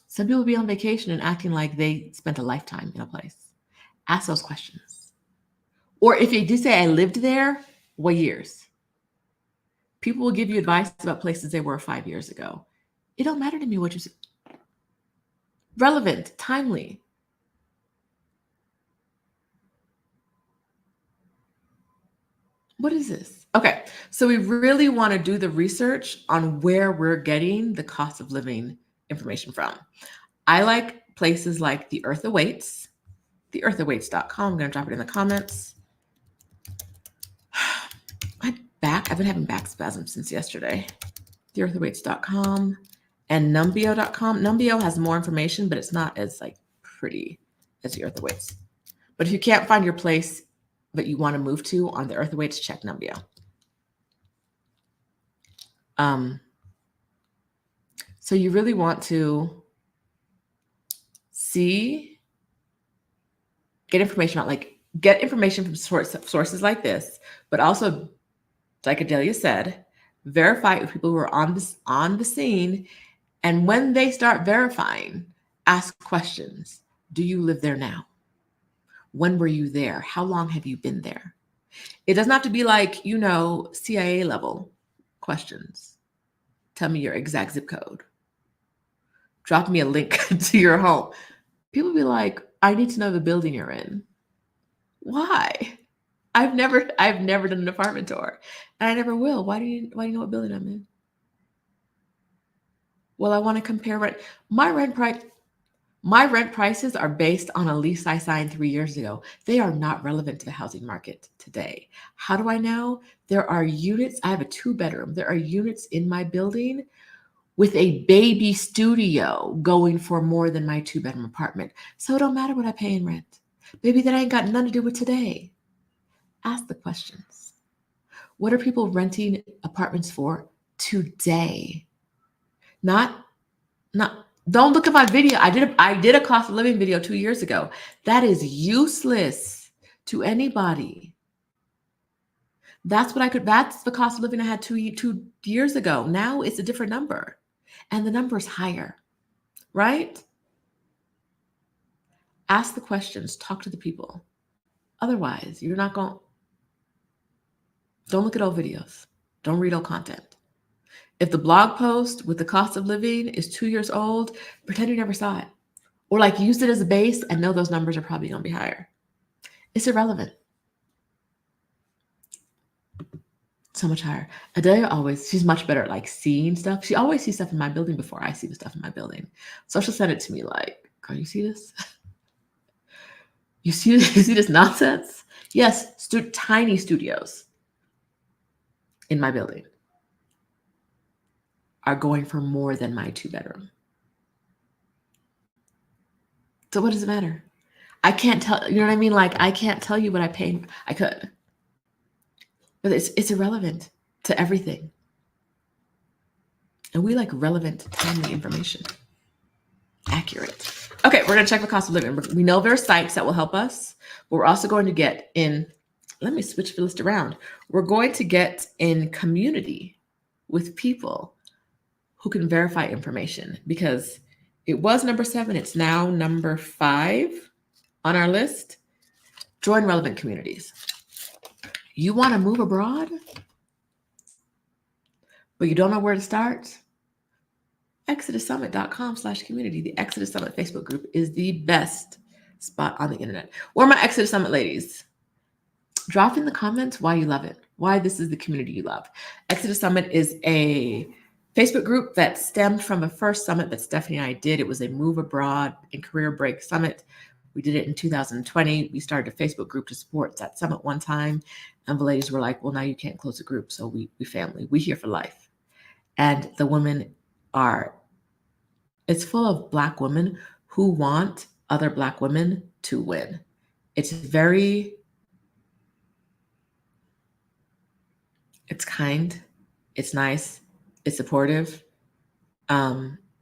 Some people be on vacation and acting like they spent a lifetime in a place. Ask those questions. Or if they did say I lived there, what years? People will give you advice about places they were 5 years ago. It don't matter to me what you say. Relevant, timely. What is this? Okay, so we really want to do the research on where we're getting the cost of living information from. I like places like The Earth Awaits, theearthawaits.com. I'm going to drop it in the comments. My back, I've been having back spasms since yesterday. Theearthawaits.com and numbeo.com. Numbeo has more information, but it's not as like pretty as The Earth Awaits. But if you can't find your place that you want to move to on The Earth Awaits, check Numbeo. So you really want to get information from sources like this, but also, like Adelia said, verify with people who are on the scene. And when they start verifying, ask questions. Do you live there now? When were you there? How long have you been there? It doesn't have to be like, CIA level questions. Tell me your exact zip code. Drop me a link to your home. People be like, I need to know the building you're in. Why? I've never done an apartment tour, and I never will. Why do you know what building I'm in? Well, I want to compare rent. My rent prices are based on a lease I signed 3 years ago. They are not relevant to the housing market today. How do I know? There are units. I have a 2-bedroom. There are units in my building with a baby studio going for more than my 2-bedroom apartment. So it don't matter what I pay in rent. Baby, that ain't got nothing to do with today. Ask the questions. What are people renting apartments for today? Don't look at my video. I did a cost of living video 2 years ago. That is useless to anybody. That's the cost of living I had 2 years ago. Now it's a different number. And the number is higher, right? Ask the questions, talk to the people. Otherwise, you're not going, don't look at old videos. Don't read old content. If the blog post with the cost of living is 2 years old, pretend you never saw it. Or like use it as a base and know those numbers are probably going to be higher. It's irrelevant. So much higher. Adelia she's much better at like seeing stuff. She always sees stuff in my building before I see the stuff in my building. So she'll send it to me like, "Girl, you see this? You see this nonsense?" Yes, tiny studios in my building are going for more than my 2-bedroom. So what does it matter? I can't tell, you know what I mean? Like I can't tell you what I pay. I could, but it's irrelevant to everything. And we like relevant, timely information. Accurate. Okay, we're going to check the cost of living. We know there are sites that will help us, but we're also going to get in, let me switch the list around. We're going to get in community with people who can verify information, because it was number 7. It's now number 5 on our list. Join relevant communities. You want to move abroad, but you don't know where to start? ExodusSummit.com/community. The Exodus Summit Facebook group is the best spot on the internet. Where are my Exodus Summit ladies? Drop in the comments why you love it, why this is the community you love. Exodus Summit is a Facebook group that stemmed from a first summit that Stephanie and I did. It was a move abroad and career break summit. We did it in 2020. We started a Facebook group to support that summit one time. And the ladies were like, well, now you can't close the group. So we family, we here for life. And the women it's full of Black women who want other Black women to win. It's kind, it's nice, it's supportive.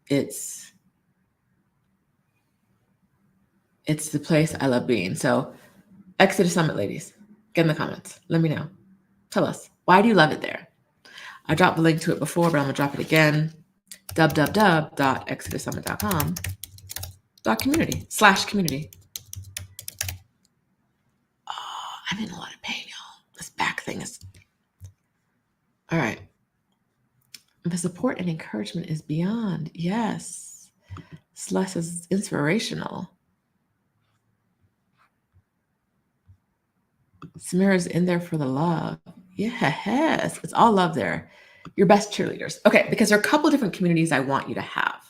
It's the place I love being. So Exodus Summit ladies, get in the comments. Let me know. Tell us, why do you love it there? I dropped the link to it before, but I'm gonna drop it again. www.exodussummit.com.community/community. Oh, I'm in a lot of pain, y'all. This back thing is... All right. The support and encouragement is beyond. Yes. Celeste is inspirational. Samira's in there for the love. Yes. It's all love there. Your best cheerleaders. Okay, because there are a couple of different communities I want you to have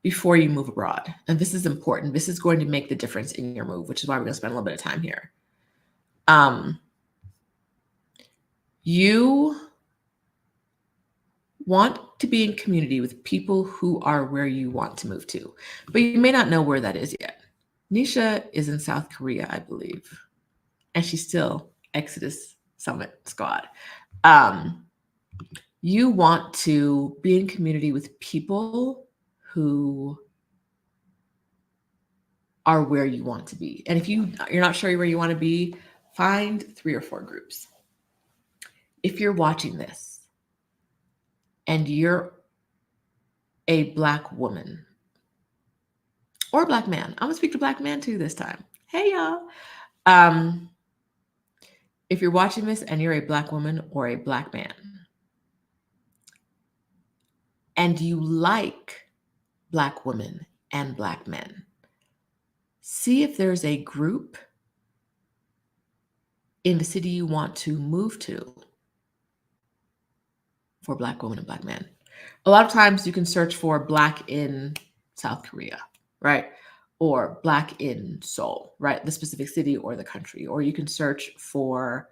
before you move abroad. And this is important. This is going to make the difference in your move, which is why we're going to spend a little bit of time here. You want to be in community with people who are where you want to move to, but you may not know where that is yet. Nisha is in South Korea, I believe, and she's still Exodus Summit Squad. You want to be in community with people who are where you want to be. And if you're not sure where you want to be, find 3 or 4 groups. If you're watching this and you're a Black woman or a Black man, I'm gonna speak to Black man too this time. Hey y'all. If you're watching this and you're a Black woman or a Black man, and you like Black women and Black men, see if there's a group in the city you want to move to for Black women and Black men. A lot of times you can search for Black in South Korea, right? Or Black in Seoul, right? The specific city or the country. Or you can search for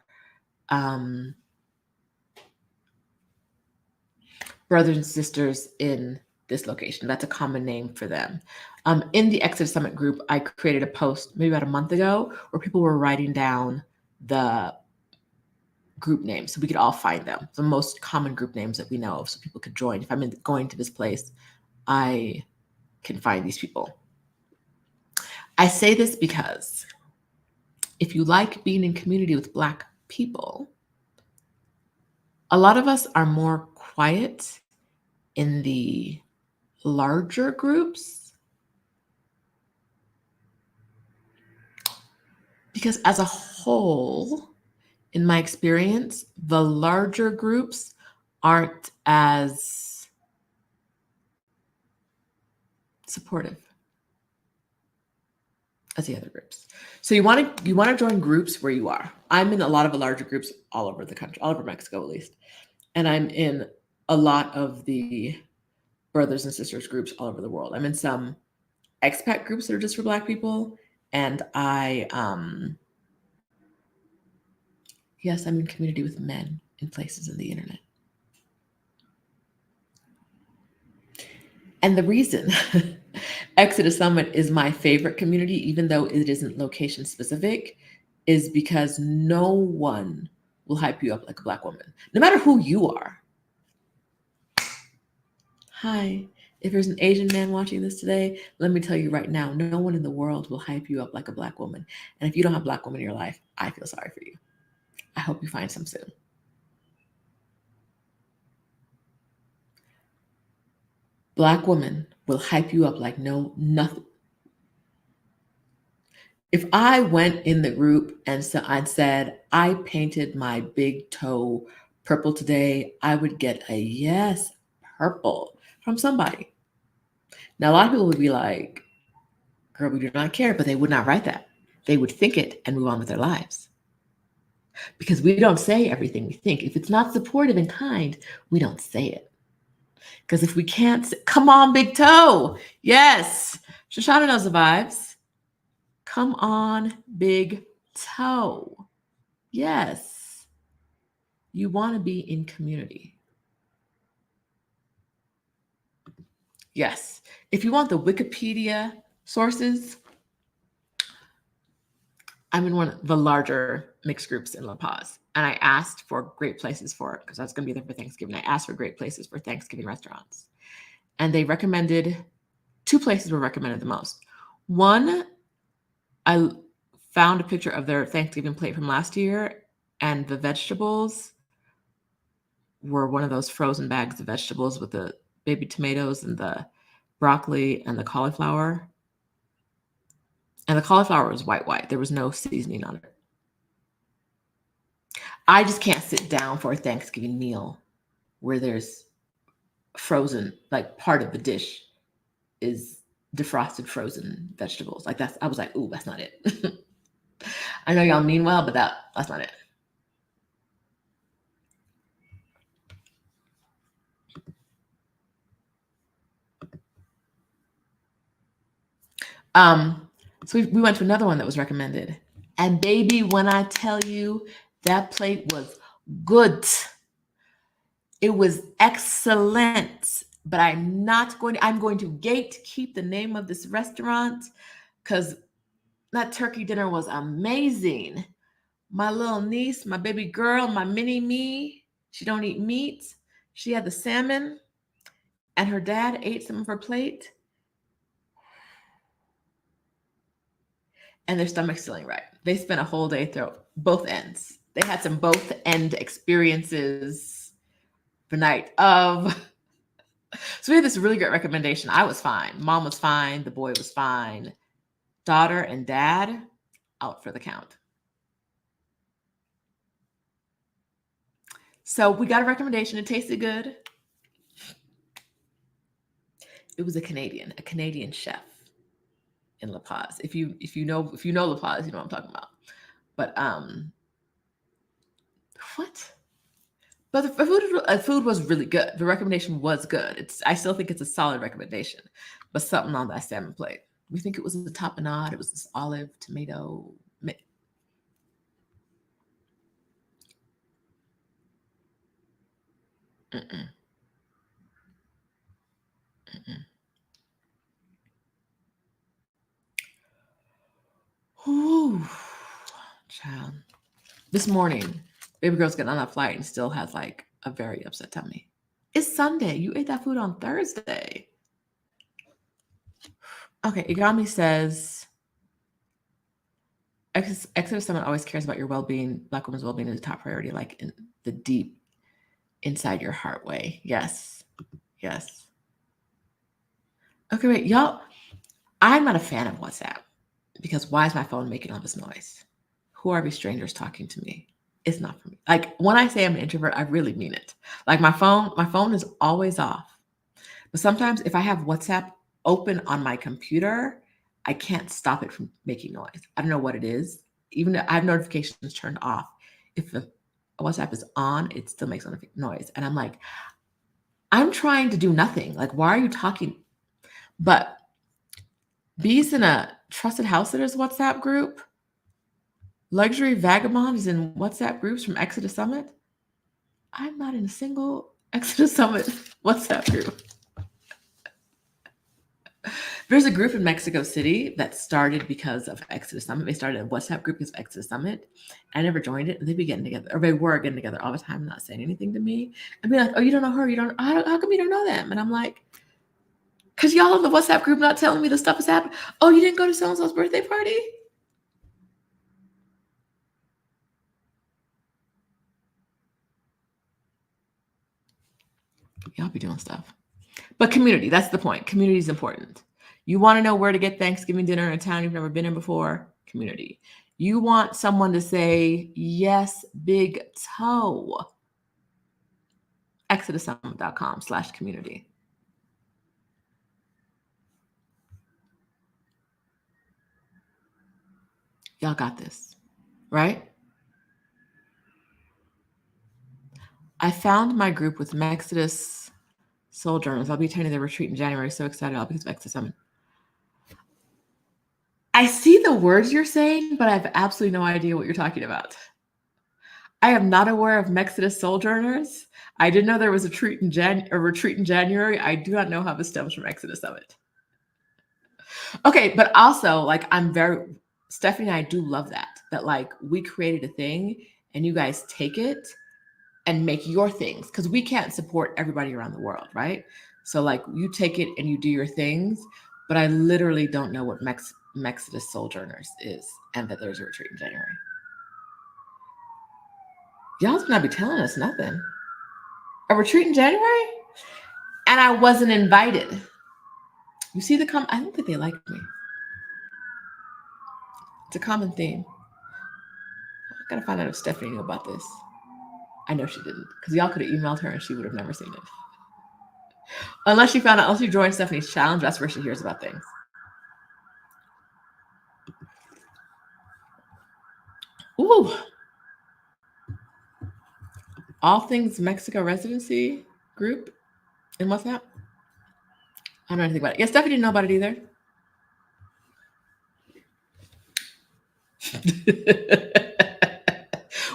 brothers and sisters in this location. That's a common name for them. In the Exodus Summit group, I created a post maybe about a month ago where people were writing down the group names so we could all find them, the most common group names that we know of, so people could join. If I'm going to this place, I can find these people. I say this because if you like being in community with Black people, a lot of us are more quiet in the larger groups. Because as a whole, in my experience, the larger groups aren't as supportive as the other groups. So you want to join groups where you are. I'm in a lot of the larger groups all over the country, all over Mexico at least. And I'm in a lot of the brothers and sisters groups all over the world. I'm in some expat groups that are just for Black people. And yes, I'm in community with men in places in the internet. And the reason Exodus Summit is my favorite community, even though it isn't location specific, is because no one will hype you up like a Black woman, no matter who you are. Hi, if there's an Asian man watching this today, let me tell you right now, no one in the world will hype you up like a Black woman. And if you don't have a Black woman in your life, I feel sorry for you. I hope you find some soon. Black woman will hype you up like nothing. If I went in the group and said, I painted my big toe purple today, I would get a yes, purple from somebody. Now, a lot of people would be like, girl, we do not care, but they would not write that. They would think it and move on with their lives. Because we don't say everything we think. If it's not supportive and kind, we don't say it. Because if we can't say, come on, big toe. Yes. Shoshana knows the vibes. Come on, big toe. Yes. You want to be in community. Yes. If you want the Wikipedia sources, I'm in one of the larger mixed groups in La Paz. And I asked for great places for it because I was going to be there for Thanksgiving. I asked for great places for Thanksgiving restaurants. And they recommended, 2 places were recommended the most. One, I found a picture of their Thanksgiving plate from last year, and the vegetables were one of those frozen bags of vegetables with the baby tomatoes and the broccoli and the cauliflower. And the cauliflower was white. There was no seasoning on it. I just can't sit down for a Thanksgiving meal where there's frozen, like part of the dish is defrosted frozen vegetables. Like I was like, ooh, that's not it. I know y'all mean well, but that's not it. So we went to another one that was recommended. And baby, when I tell you that plate was good, it was excellent. But I'm going to gatekeep the name of this restaurant because that turkey dinner was amazing. My little niece, my baby girl, my mini me, she don't eat meat. She had the salmon and her dad ate some of her plate. And their stomach's feeling right. They spent a whole day through both ends. They had some both end experiences the night of. So we had this really great recommendation. I was fine. Mom was fine. The boy was fine. Daughter and dad out for the count. So we got a recommendation. It tasted good. It was a Canadian chef in La Paz. If you know La Paz, you know what I'm talking about. But what? But the food was really good. The recommendation was good. I still think it's a solid recommendation. But something on that salmon plate. We think it was a tapenade. It was this olive tomato. Mm-mm. Mm-mm. Whew. Child. This morning, baby girl's getting on that flight and still has like a very upset tummy. It's Sunday. You ate that food on Thursday. Okay, Igami says, Exodus Summit always cares about your well-being. Black women's well-being is a top priority, like in the deep inside your heart way. Yes. Yes. Okay, wait, y'all. I'm not a fan of WhatsApp because why is my phone making all this noise? who are these strangers talking to me? It's not for me. Like when I say I'm an introvert, I really mean it. Like my phone is always off. But sometimes if I have WhatsApp open on my computer, I can't stop it from making noise. I don't know what it is. Even if I have notifications turned off, if the WhatsApp is on, it still makes noise. And I'm like, I'm trying to do nothing. Like, why are you talking? But B's in a trusted house sitters WhatsApp group. Luxury Vagabond is in WhatsApp groups from Exodus Summit. I'm not in a single Exodus Summit WhatsApp group. There's a group in Mexico City that started because of Exodus Summit. They started a WhatsApp group because of Exodus Summit. I never joined it. They'd be getting together, or they were getting together all the time, not saying anything to me. I'd be like, oh, you don't know her? How come you don't know them? And I'm like, because y'all in the WhatsApp group not telling me the stuff is happening. Oh, you didn't go to so-and-so's birthday party? Y'all be doing stuff. But community, that's the point. Community is important. You want to know where to get Thanksgiving dinner in a town you've never been in before? Community. You want someone to say, yes, big toe. ExodusSummit.com/community. Y'all got this, right? I found my group with Exodus Sojourners. I'll be attending the retreat in January. So excited. I'll be because of Exodus Summit. I see the words you're saying, but I have absolutely no idea what you're talking about. I am not aware of Exodus Sojourners. I didn't know there was a retreat in January. I do not know how this stems from Exodus Summit. Okay, but also, like, Stephanie and I do love that like we created a thing and you guys take it and make your things, because we can't support everybody around the world, right? So like you take it and you do your things, but I literally don't know what Exodus Sojourners is and that there's a retreat in January. Y'all's not be telling us nothing. A retreat in January? And I wasn't invited. You see the I don't think they like me. It's a common theme. I gotta find out if Stephanie knew about this. I know she didn't, because y'all could have emailed her and she would have never seen it. Unless she joined Stephanie's challenge, that's where she hears about things. Ooh. All things Mexico residency group in WhatsApp. I don't know anything about it. Yeah, Stephanie didn't know about it either.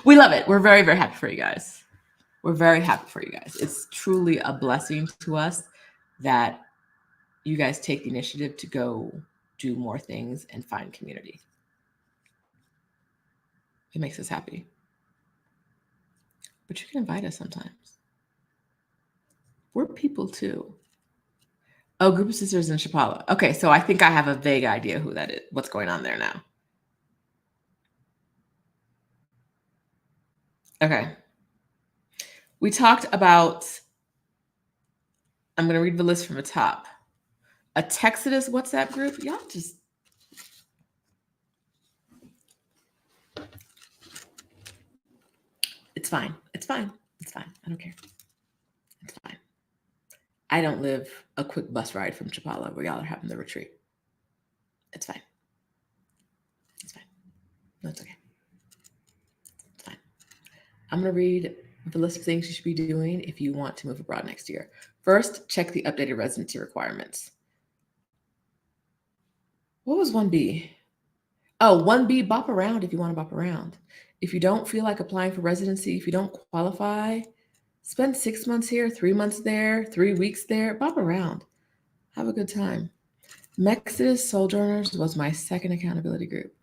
We love it. We're very, very happy for you guys. We're very happy for you guys. It's truly a blessing to us that you guys take the initiative to go do more things and find community. It makes us happy. But you can invite us sometimes. We're people too. Oh, Group of Sisters in Chapala. Okay, so I think I have a vague idea who that is, what's going on there now. Okay. We talked about, I'm going to read the list from the top. A Texas WhatsApp group. Y'all just, it's fine. It's fine. It's fine. I don't care. It's fine. I don't live a quick bus ride from Chapala where y'all are having the retreat. It's fine. It's fine. No, it's okay. It's fine. I'm going to read the list of things you should be doing if you want to move abroad next year. First, check the updated residency requirements. What was 1B? Oh, 1B, bop around if you want to bop around. If you don't feel like applying for residency, if you don't qualify, spend 6 months here, 3 months there, 3 weeks there, bop around. Have a good time. Exodus Sojourners was my second accountability group.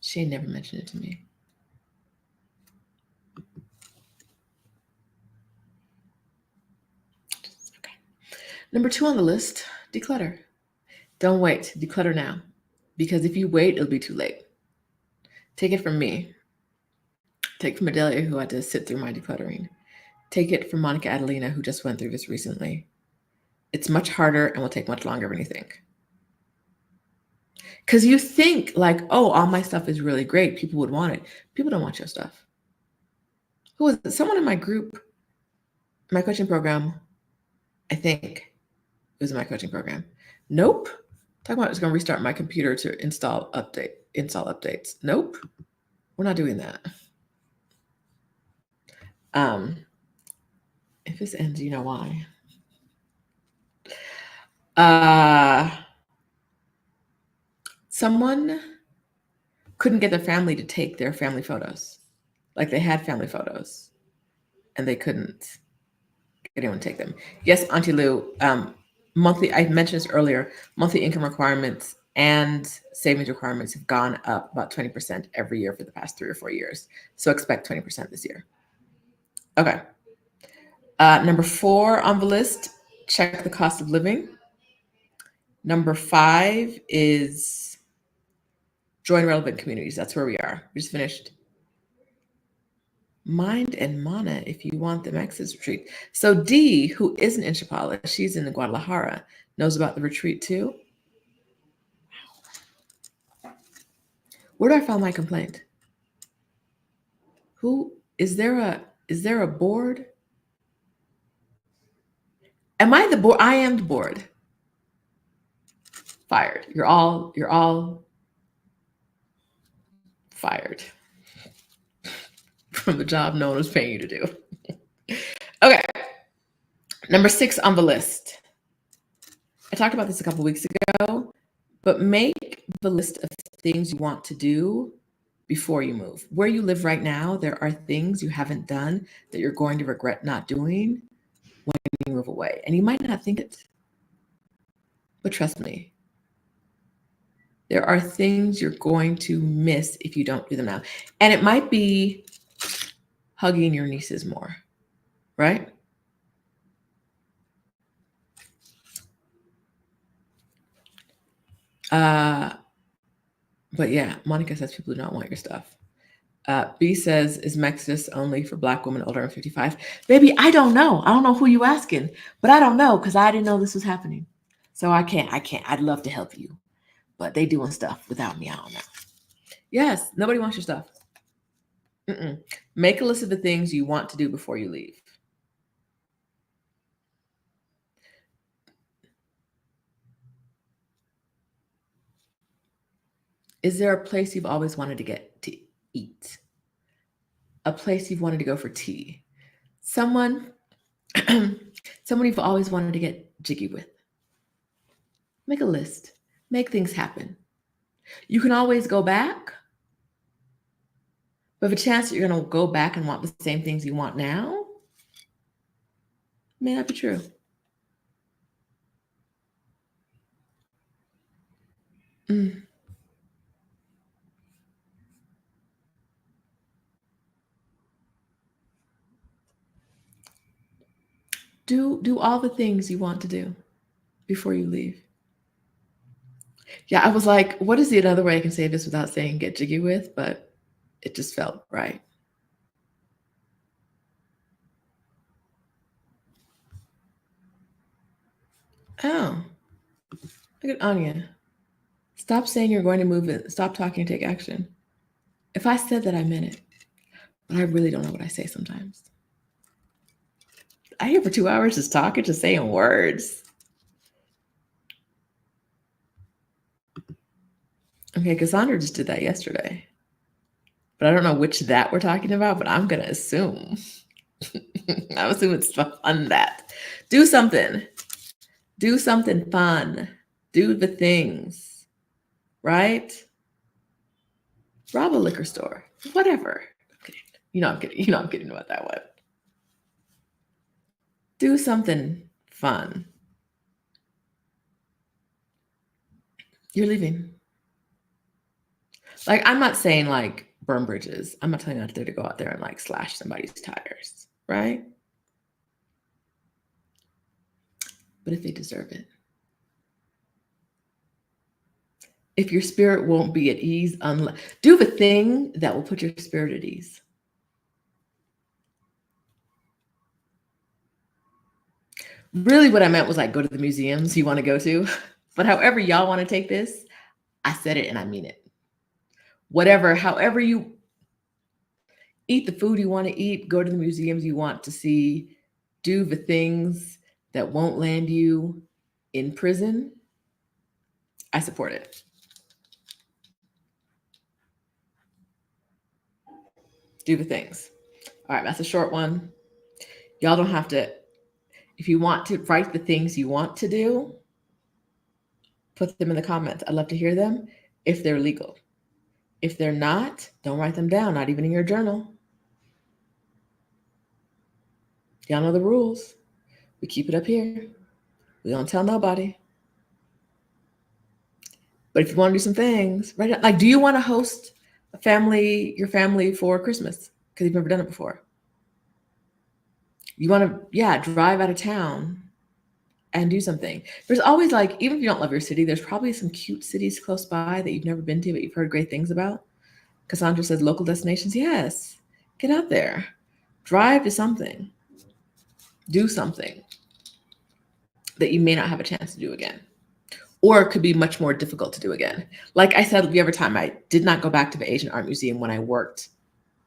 She never mentioned it to me. Okay. Number 2 on the list, declutter. Don't wait, declutter now. Because if you wait, it'll be too late. Take it from me. Take it from Adelia, who had to sit through my decluttering. Take it from Monica Adelina, who just went through this recently. It's much harder and will take much longer than you think. Because you think like, oh, all my stuff is really great. People would want it. People don't want your stuff. Who was it? Someone in my group, my coaching program, I think it was in my coaching program. Nope. Talking about it's going to restart my computer to install updates. Nope. We're not doing that. If this ends, you know why. Someone couldn't get their family to take their family photos. Like they had family photos and they couldn't get anyone to take them. Yes, Auntie Lou, monthly, I mentioned this earlier, monthly income requirements and savings requirements have gone up about 20% every year for the past 3 or 4 years. So expect 20% this year. Okay. Number 4 on the list, check the cost of living. Number 5 is join relevant communities. That's where we are. We just finished Mind and Mana if you want the Max's retreat. So Dee, who isn't in Chapala, she's in Guadalajara, knows about the retreat too. Where do I file my complaint? Who is there a board? Am I the board? I am the board. Fired. You're all fired from the job no one was paying you to do. Okay. Number 6 on the list. I talked about this a couple weeks ago, but make the list of things you want to do before you move. Where you live right now, there are things you haven't done that you're going to regret not doing when you move away. And you might not think it, but trust me, there are things you're going to miss if you don't do them now. And it might be hugging your nieces more, right? But yeah, Monica says people do not want your stuff. B says, is Mexodus only for Black women older than 55? Baby, I don't know. I don't know who you asking, but I don't know because I didn't know this was happening. So I can't. I'd love to help you, but they doing stuff without me. I don't know. Yes, nobody wants your stuff. Make a list of the things you want to do before you leave. Is there a place you've always wanted to get to eat? A place you've wanted to go for tea? Someone you've always wanted to get jiggy with? Make a list. Make things happen. You can always go back, but the chance that you're going to go back and want the same things you want now may not be true. Do all the things you want to do before you leave. Yeah, I was like, what is the another way I can say this without saying get jiggy with? But it just felt right. Oh, look at Anya. Stop saying you're going to move it. Stop talking and take action. If I said that, I meant it. But I really don't know what I say sometimes. I here for 2 hours just talking, just saying words. Okay, Cassandra just did that yesterday. But I don't know which that we're talking about, but I'm going to assume. I'm assuming it's fun that. Do something. Do something fun. Do the things. Right? Rob a liquor store. Whatever. I'm kidding. I'm kidding. I'm kidding about that one. Do something fun. You're leaving. Like, I'm not saying like burn bridges. I'm not telling you out there to go out there and like slash somebody's tires, right? But if they deserve it. If your spirit won't be at ease, do the thing that will put your spirit at ease. Really what I meant was like go to the museums you want to go to. But however y'all want to take this, I said it and I mean it. However you eat the food you want to eat, go to the museums you want to see, do the things that won't land you in prison, I support it. Do the things. All right, that's a short one. Y'all don't have to, if you want to write the things you want to do, put them in the comments. I'd love to hear them if they're legal. If they're not, don't write them down, not even in your journal. Y'all know the rules. We keep it up here. We don't tell nobody. But if you want to do some things, right? Like, do you want to host your family for Christmas? Because you've never done it before. You want to, drive out of town and do something. There's always like, even if you don't love your city, there's probably some cute cities close by that you've never been to, but you've heard great things about. Cassandra says local destinations. Yes. Get out there. Drive to something. Do something that you may not have a chance to do again. Or it could be much more difficult to do again. Like I said the other time, I did not go back to the Asian Art Museum when I worked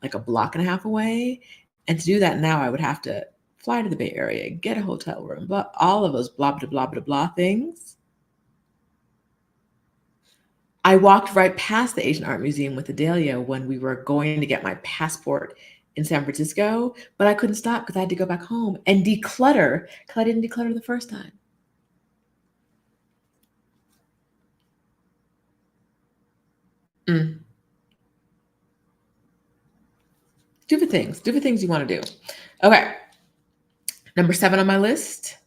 like a block and a half away. And to do that now, I would have to fly to the Bay Area, get a hotel room, all of those blah, blah, blah, blah, blah things. I walked right past the Asian Art Museum with Adelia when we were going to get my passport in San Francisco, but I couldn't stop because I had to go back home and declutter because I didn't declutter the first time. Do the things you want to do. Okay. Number 7 on my list.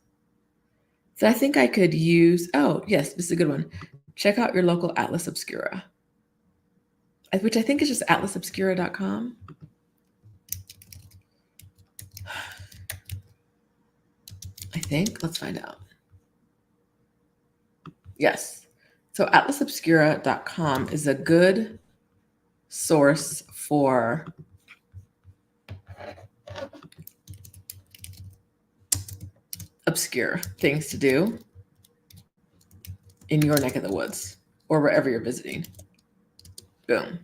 So I think I could use, oh, yes, this is a good one. Check out your local Atlas Obscura, which I think is just atlasobscura.com. I think. Let's find out. Yes. So atlasobscura.com is a good source for obscure things to do in your neck of the woods or wherever you're visiting. Boom.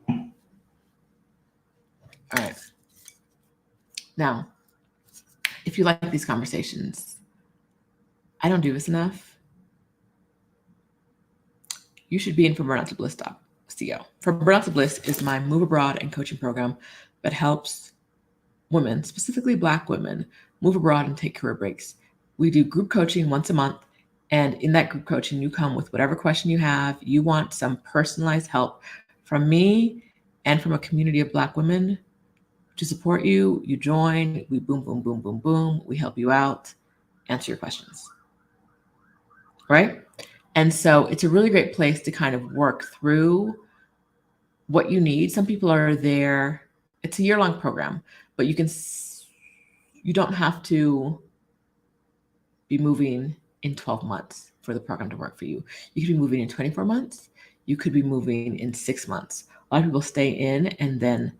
All right. Now, if you like these conversations, I don't do this enough. You should be in From Burnout to Bliss.co. From Burnout to Bliss is my move abroad and coaching program that helps women, specifically Black women, move abroad and take career breaks. We do group coaching once a month. And in that group coaching, you come with whatever question you have. You want some personalized help from me and from a community of Black women to support you. You join, we boom, boom, boom, boom, boom. We help you out, answer your questions. Right? And so it's a really great place to kind of work through what you need. Some people are there. It's a year-long program, but you don't have to be moving in 12 months for the program to work for you. You could be moving in 24 months. You could be moving in 6 months. A lot of people stay in and then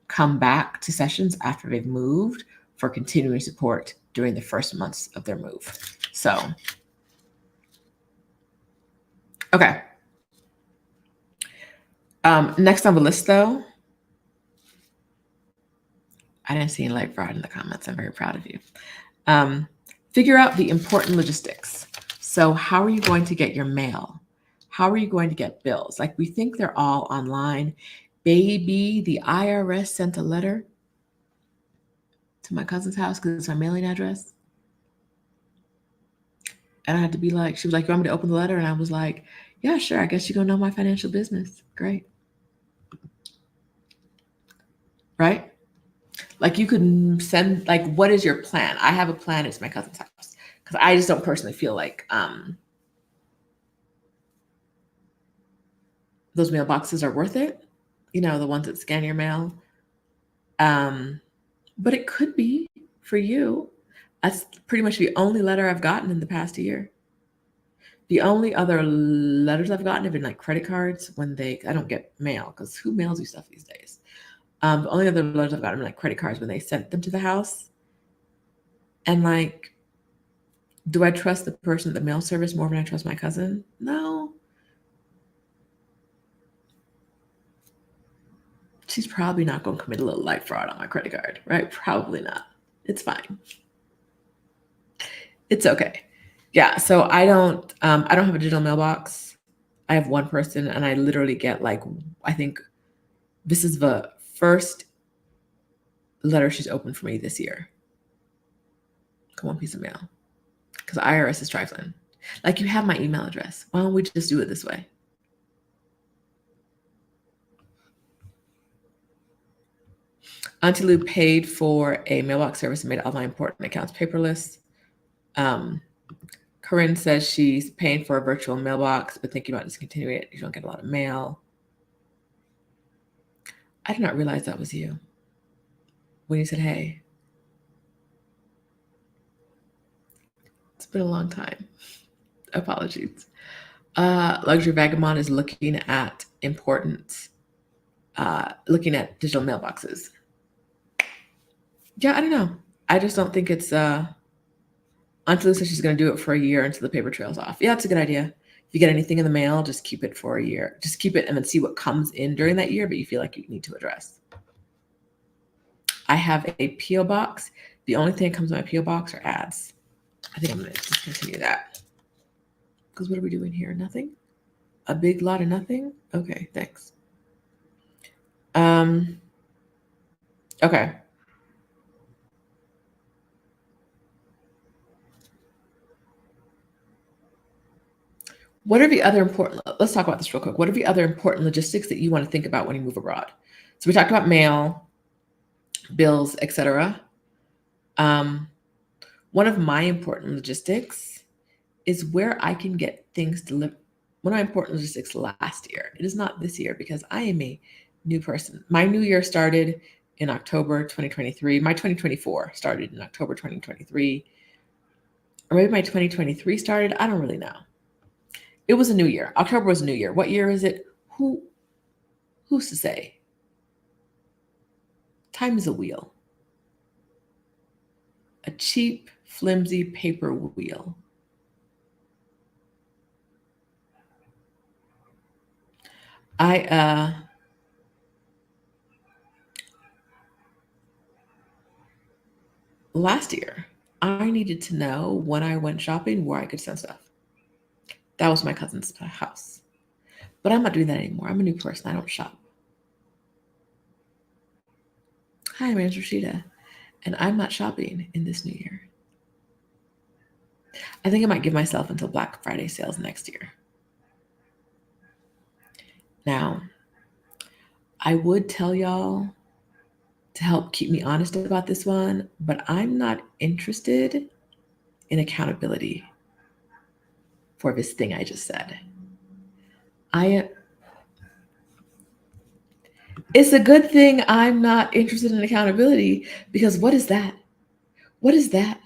come back to sessions after they've moved for continuing support during the first months of their move. So, okay. Next on the list, though, I didn't see any light fraud in the comments. I'm very proud of you. Figure out the important logistics. So how are you going to get your mail? How are you going to get bills? Like, we think they're all online. Baby, the IRS sent a letter to my cousin's house because it's my mailing address. And I had to be like, she was like, you want me to open the letter? And I was like, yeah, sure. I guess you're going to know my financial business. Great. Right? Like, you could send, like, what is your plan? I have a plan. It's my cousin's house. Because I just don't personally feel like those mailboxes are worth it. You know, the ones that scan your mail. But it could be for you. That's pretty much the only letter I've gotten in the past year. The only other letters I've gotten have been like credit cards when I don't get mail because who mails you stuff these days? The only other letters I've gotten are like credit cards when they sent them to the house. And like, do I trust the person at the mail service more than I trust my cousin? No. She's probably not going to commit a little light fraud on my credit card, right? Probably not. It's fine. It's okay. Yeah. So I don't have a digital mailbox. I have one person, and I literally get like, I think this is the first letter she's opened for me this year. Come on, piece of mail. Because IRS is trifling. Like, you have my email address. Why don't we just do it this way? Auntie Lou paid for a mailbox service and made all my important accounts paperless. Corinne says she's paying for a virtual mailbox, but thinking about discontinuing it. You don't get a lot of mail. I did not realize that was you when you said, hey. It's been a long time. Apologies. Luxury Vagabond is looking at looking at digital mailboxes. Yeah, I don't know. I just don't think it's Auntie Lou says she's going to do it for a year until the paper trails off. Yeah, it's a good idea. If you get anything in the mail, just keep it for a year. Just keep it and then see what comes in during that year, but you feel like you need to address. I have a P.O. box. The only thing that comes in my P.O. box are ads. I think I'm going to discontinue that. Because what are we doing here? Nothing? A big lot of nothing? Okay, thanks. Okay. What are the other important, let's talk about this real quick. What are the other important logistics that you want to think about when you move abroad? So we talked about mail, bills, etc. One of my important logistics is where I can get things delivered. One of my important logistics last year. It is not this year because I am a new person. My new year started in October 2023. My 2024 started in October 2023. Or maybe my 2023 started. I don't really know. It was a new year. October was a new year. What year is it? Who's to say? Time is a wheel. A cheap, flimsy paper wheel. Last year, I needed to know when I went shopping where I could send stuff. That was my cousin's house. But I'm not doing that anymore. I'm a new person. I don't shop. Hi, my name's Rashida, and I'm not shopping in this new year. I think I might give myself until Black Friday sales next year. Now, I would tell y'all to help keep me honest about this one, but I'm not interested in accountability for this thing I just said. It's a good thing I'm not interested in accountability, because what is that? What is that?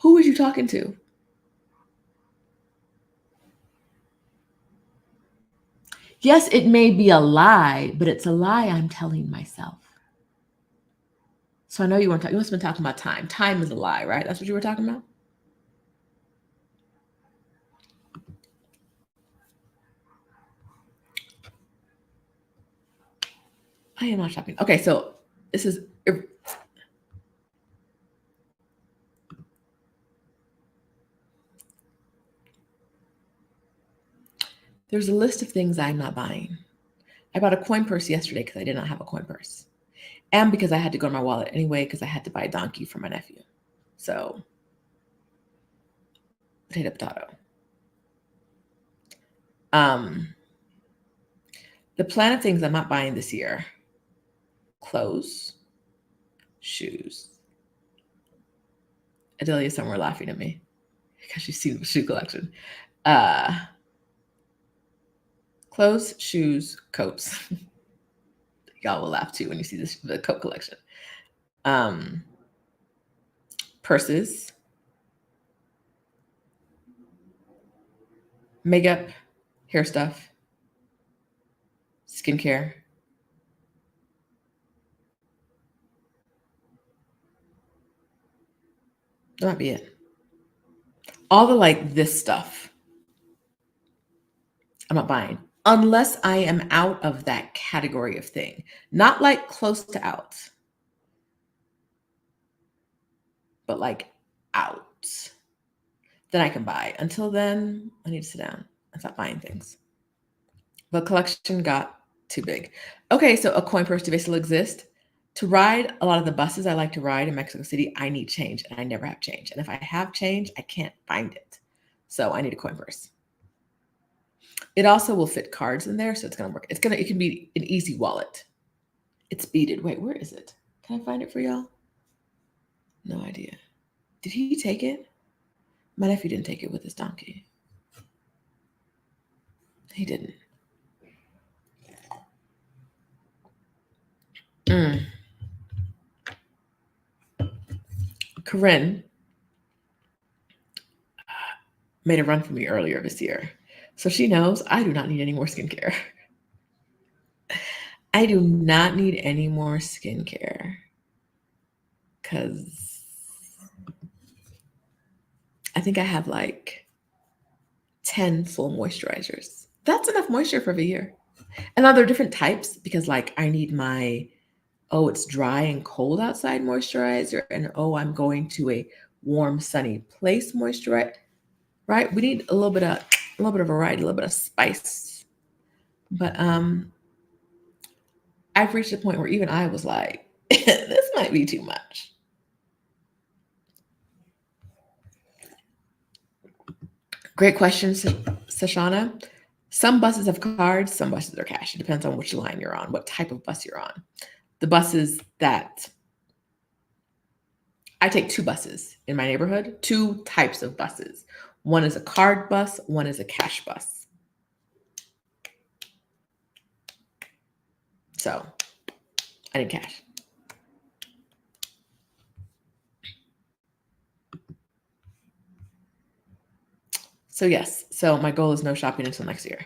Who are you talking to? Yes, it may be a lie, but it's a lie I'm telling myself. So I know you must have been talking about time. Time is a lie, right? That's what you were talking about? I am not shopping. Okay, so this is... There's a list of things I'm not buying. I bought a coin purse yesterday because I did not have a coin purse. And because I had to go to my wallet anyway because I had to buy a donkey for my nephew. So, potato. The plan of things I'm not buying this year: clothes, shoes. Adelia's somewhere laughing at me because she's seen the shoe collection. Clothes, shoes, coats. Y'all will laugh too when you see the coat collection. Purses, makeup, hair stuff, skincare. That might be it. All the like this stuff, I'm not buying unless I am out of that category of thing. Not like close to out, but like out. Then I can buy. Until then, I need to sit down and stop buying things. But collection got too big. Okay, so a coin purse, do they still exist? To ride a lot of the buses I like to ride in Mexico City, I need change, and I never have change. And if I have change, I can't find it. So I need a coin purse. It also will fit cards in there, so it's gonna work. It can be an easy wallet. It's beaded. Wait, where is it? Can I find it for y'all? No idea. Did he take it? My nephew didn't take it with his donkey. He didn't. Corinne made a run for me earlier this year. So she knows I do not need any more skincare. I do not need any more skincare because I think I have like 10 full moisturizers. That's enough moisture for the year. And now there are different types because like I need my, oh, it's dry and cold outside moisturizer. And oh, I'm going to a warm, sunny place moisturizer. Right? We need a little bit of variety, a little bit of spice. But I've reached a point where even I was like, this might be too much. Great question, Sashana. Some buses have cards, some buses are cash. It depends on which line you're on, what type of bus you're on. The buses that I take 2 buses in my neighborhood, 2 types of buses. One is a card bus, one is a cash bus. So I need cash. So yes, so my goal is no shopping until next year.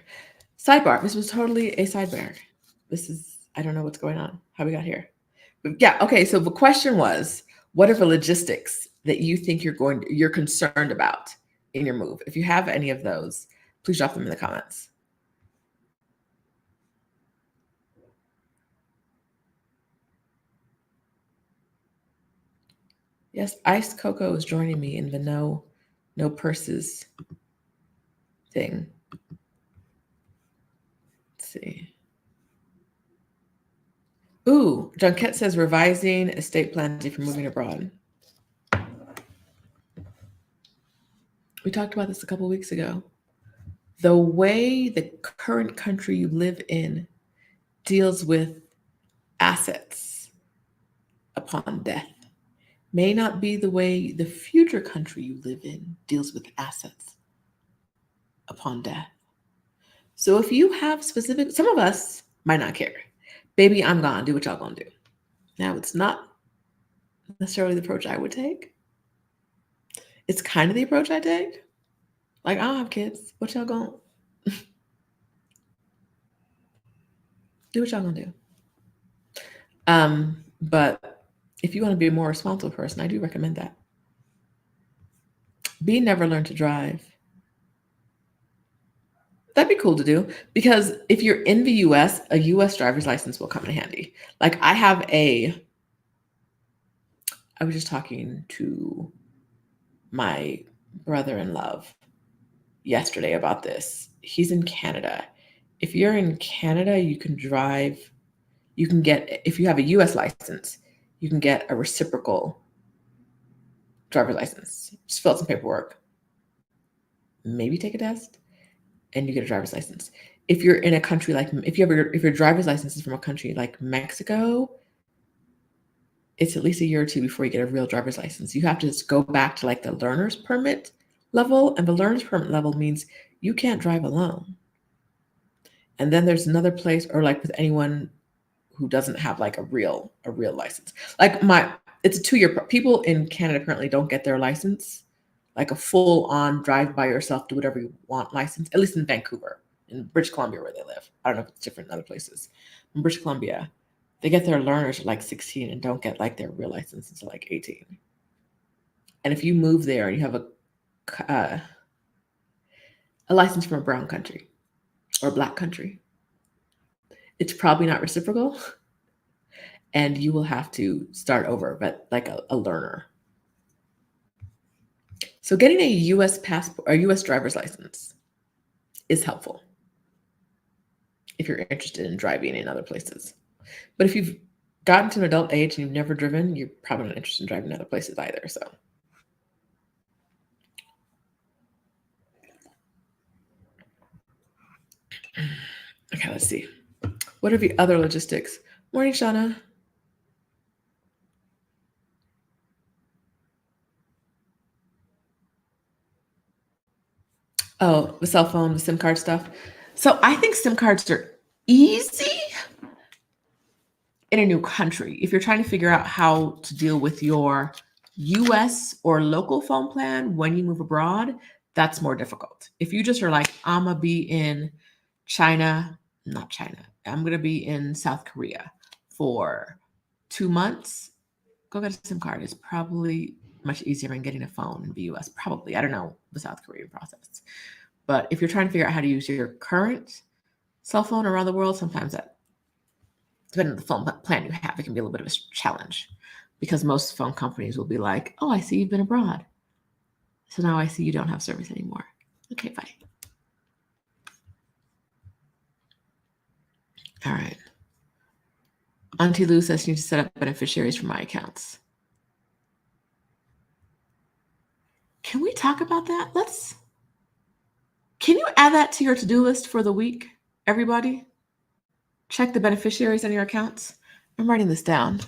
Sidebar, this was totally a sidebar. I don't know what's going on, how we got here. But yeah, okay, so the question was, what are the logistics that you think you're concerned about in your move? If you have any of those, please drop them in the comments. Yes, Iced Cocoa is joining me in the no purses thing. Let's see. Ooh, Junquette says revising estate planning for moving abroad. We talked about this a couple weeks ago. The way the current country you live in deals with assets upon death may not be the way the future country you live in deals with assets upon death. So if you have specific, some of us might not care. Baby, I'm gone. Do what y'all gonna do. Now, it's not necessarily the approach I would take. It's kind of the approach I take. Like, I don't have kids. What y'all gonna do? What y'all gonna do? But if you want to be a more responsible person, I do recommend that. B never learned to drive. That'd be cool to do because if you're in the US, a US driver's license will come in handy. Like I was just talking to my brother-in-law yesterday about this. He's in Canada. If you're in Canada, you can drive, if you have a US license, you can get a reciprocal driver's license. Just fill out some paperwork. Maybe take a test and you get a driver's license. If you're in a country like, if your driver's license is from a country like Mexico, it's at least a year or 2 before you get a real driver's license. You have to just go back to like the learner's permit level, and the learner's permit level means you can't drive alone. And then there's another place, or like with anyone who doesn't have like a real license. Like it's a 2-year. People in Canada apparently don't get their license, like a full-on drive by yourself, do whatever you want license. At least in Vancouver, in British Columbia, where they live. I don't know if it's different in other places. In British Columbia, they get their learners at like 16 and don't get like their real license until like 18. And if you move there and you have a license from a brown country or a black country, it's probably not reciprocal, and you will have to start over, but like a learner. So getting a U.S. passport or U.S. driver's license is helpful if you're interested in driving in other places. But if you've gotten to an adult age and you've never driven, you're probably not interested in driving in other places either. So, okay, let's see. What are the other logistics? Morning, Shauna. Oh, the cell phone, the SIM card stuff. So I think SIM cards are easy in a new country. If you're trying to figure out how to deal with your US or local phone plan when you move abroad, that's more difficult. If you just are like, I'm going to be in China, not China, I'm going to be in South Korea for 2 months, go get a SIM card. It's probably much easier than getting a phone in the US. Probably. I don't know the South Korean process. But if you're trying to figure out how to use your current cell phone around the world, sometimes that, depending on the phone plan you have, it can be a little bit of a challenge because most phone companies will be like, oh, I see you've been abroad. So now I see you don't have service anymore. Okay, bye. All right. Auntie Lou says you need to set up beneficiaries for my accounts. Can we talk about that? Can you add that to your to-do list for the week, everybody? Check the beneficiaries on your accounts. I'm writing this down.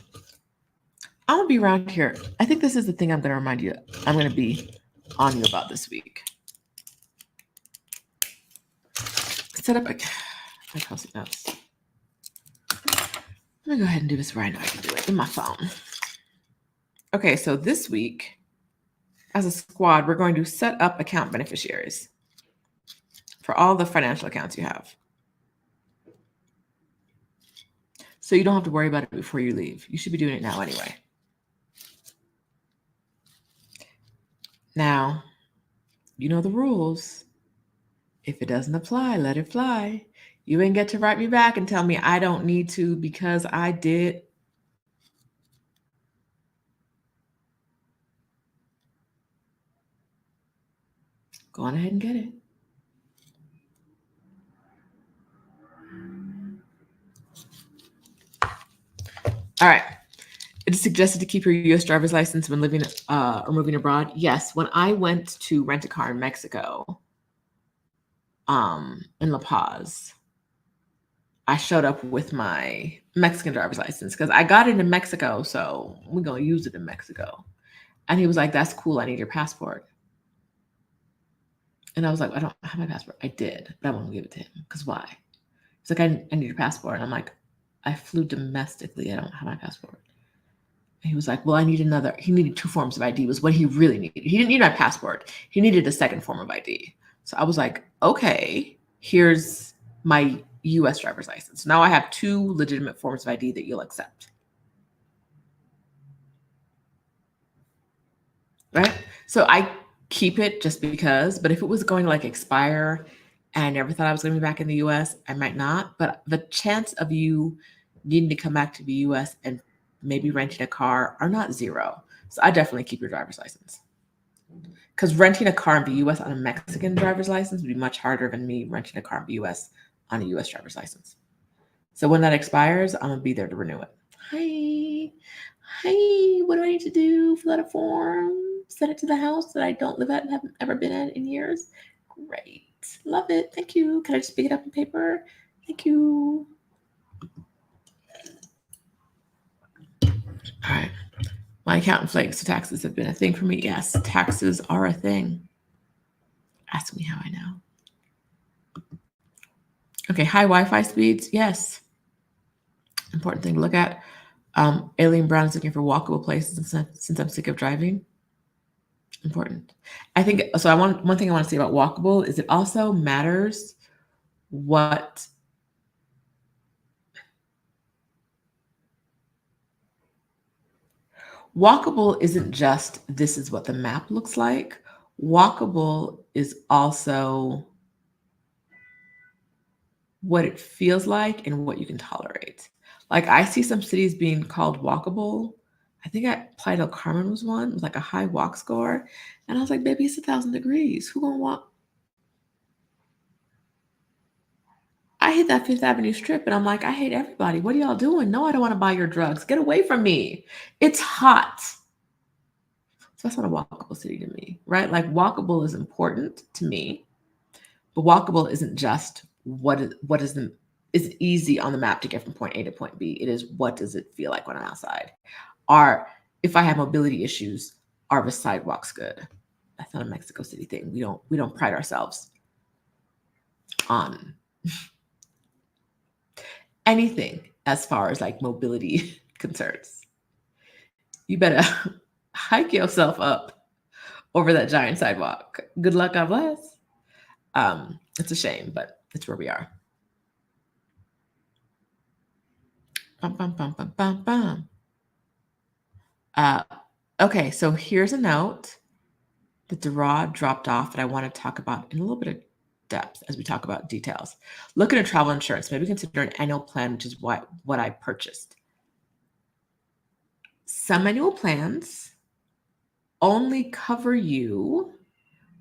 I'm going to be around here. I think this is the thing I'm going to remind you. I'm going to be on you about this week. Set up my post-it notes. Let me go ahead and do this right now. I can do it in my phone. Okay, so this week, as a squad, we're going to set up account beneficiaries for all the financial accounts you have. So you don't have to worry about it before you leave. You should be doing it now anyway. Now, you know the rules. If it doesn't apply, let it fly. You ain't get to write me back and tell me I don't need to because I did. Go on ahead and get it. All right. It is suggested to keep your U.S. driver's license when living or moving abroad. Yes, when I went to rent a car in Mexico, in La Paz, I showed up with my Mexican driver's license because I got it in Mexico, so we're going to use it in Mexico. And he was like, that's cool. I need your passport. And I was like, I don't have my passport. I did, but I won't give it to him. Because why? He's like, I need your passport. And I'm like, I flew domestically. I don't have my passport. And he was like, well, I need another. He needed 2 forms of ID was what he really needed. He didn't need my passport. He needed a second form of ID. So I was like, okay, here's my U.S. driver's license. Now I have 2 legitimate forms of ID that you'll accept. Right? So I keep it just because, but if it was going to like expire and I never thought I was going to be back in the US, I might not. But the chance of you needing to come back to the US and maybe renting a car are not 0. So I definitely keep your driver's license. Because renting a car in the US on a Mexican driver's license would be much harder than me renting a car in the US on a US driver's license. So when that expires, I'm going to be there to renew it. Hi, what do I need to do? Fill out a form, send it to the house that I don't live at and haven't ever been in years. Great. Love it. Thank you. Can I just pick it up on paper? Thank you. All right. My accountant flakes. So taxes have been a thing for me. Yes, taxes are a thing. Ask me how I know. Okay, high Wi-Fi speeds. Yes. Important thing to look at. Aileen Brown is looking for walkable places since I'm sick of driving. Important. I think so. One thing I want to say about walkable is it also matters what Walkable isn't just this is what the map looks like. Walkable is also what it feels like and what you can tolerate. Like I see some cities being called walkable. I think Playa del Carmen was one. It was like a high walk score. And I was like, baby, it's 1,000 degrees. Who gonna walk? I hit that Fifth Avenue strip and I'm like, I hate everybody. What are y'all doing? No, I don't want to buy your drugs. Get away from me. It's hot. So that's not a walkable city to me, right? Like walkable is important to me, but walkable isn't just what is it easy on the map to get from point A to point B. It is what does it feel like when I'm outside? Or if I have mobility issues, are the sidewalks good? That's not a Mexico City thing. We don't pride ourselves on anything as far as like mobility concerns. You better hike yourself up over that giant sidewalk. Good luck, God bless. It's a shame, but it's where we are. Bum, bum, bum, bum, bum, bum. Okay, so here's a note that Dara dropped off that I want to talk about in a little bit of depth as we talk about details. Looking at travel insurance, maybe consider an annual plan, which is what I purchased. Some annual plans only cover you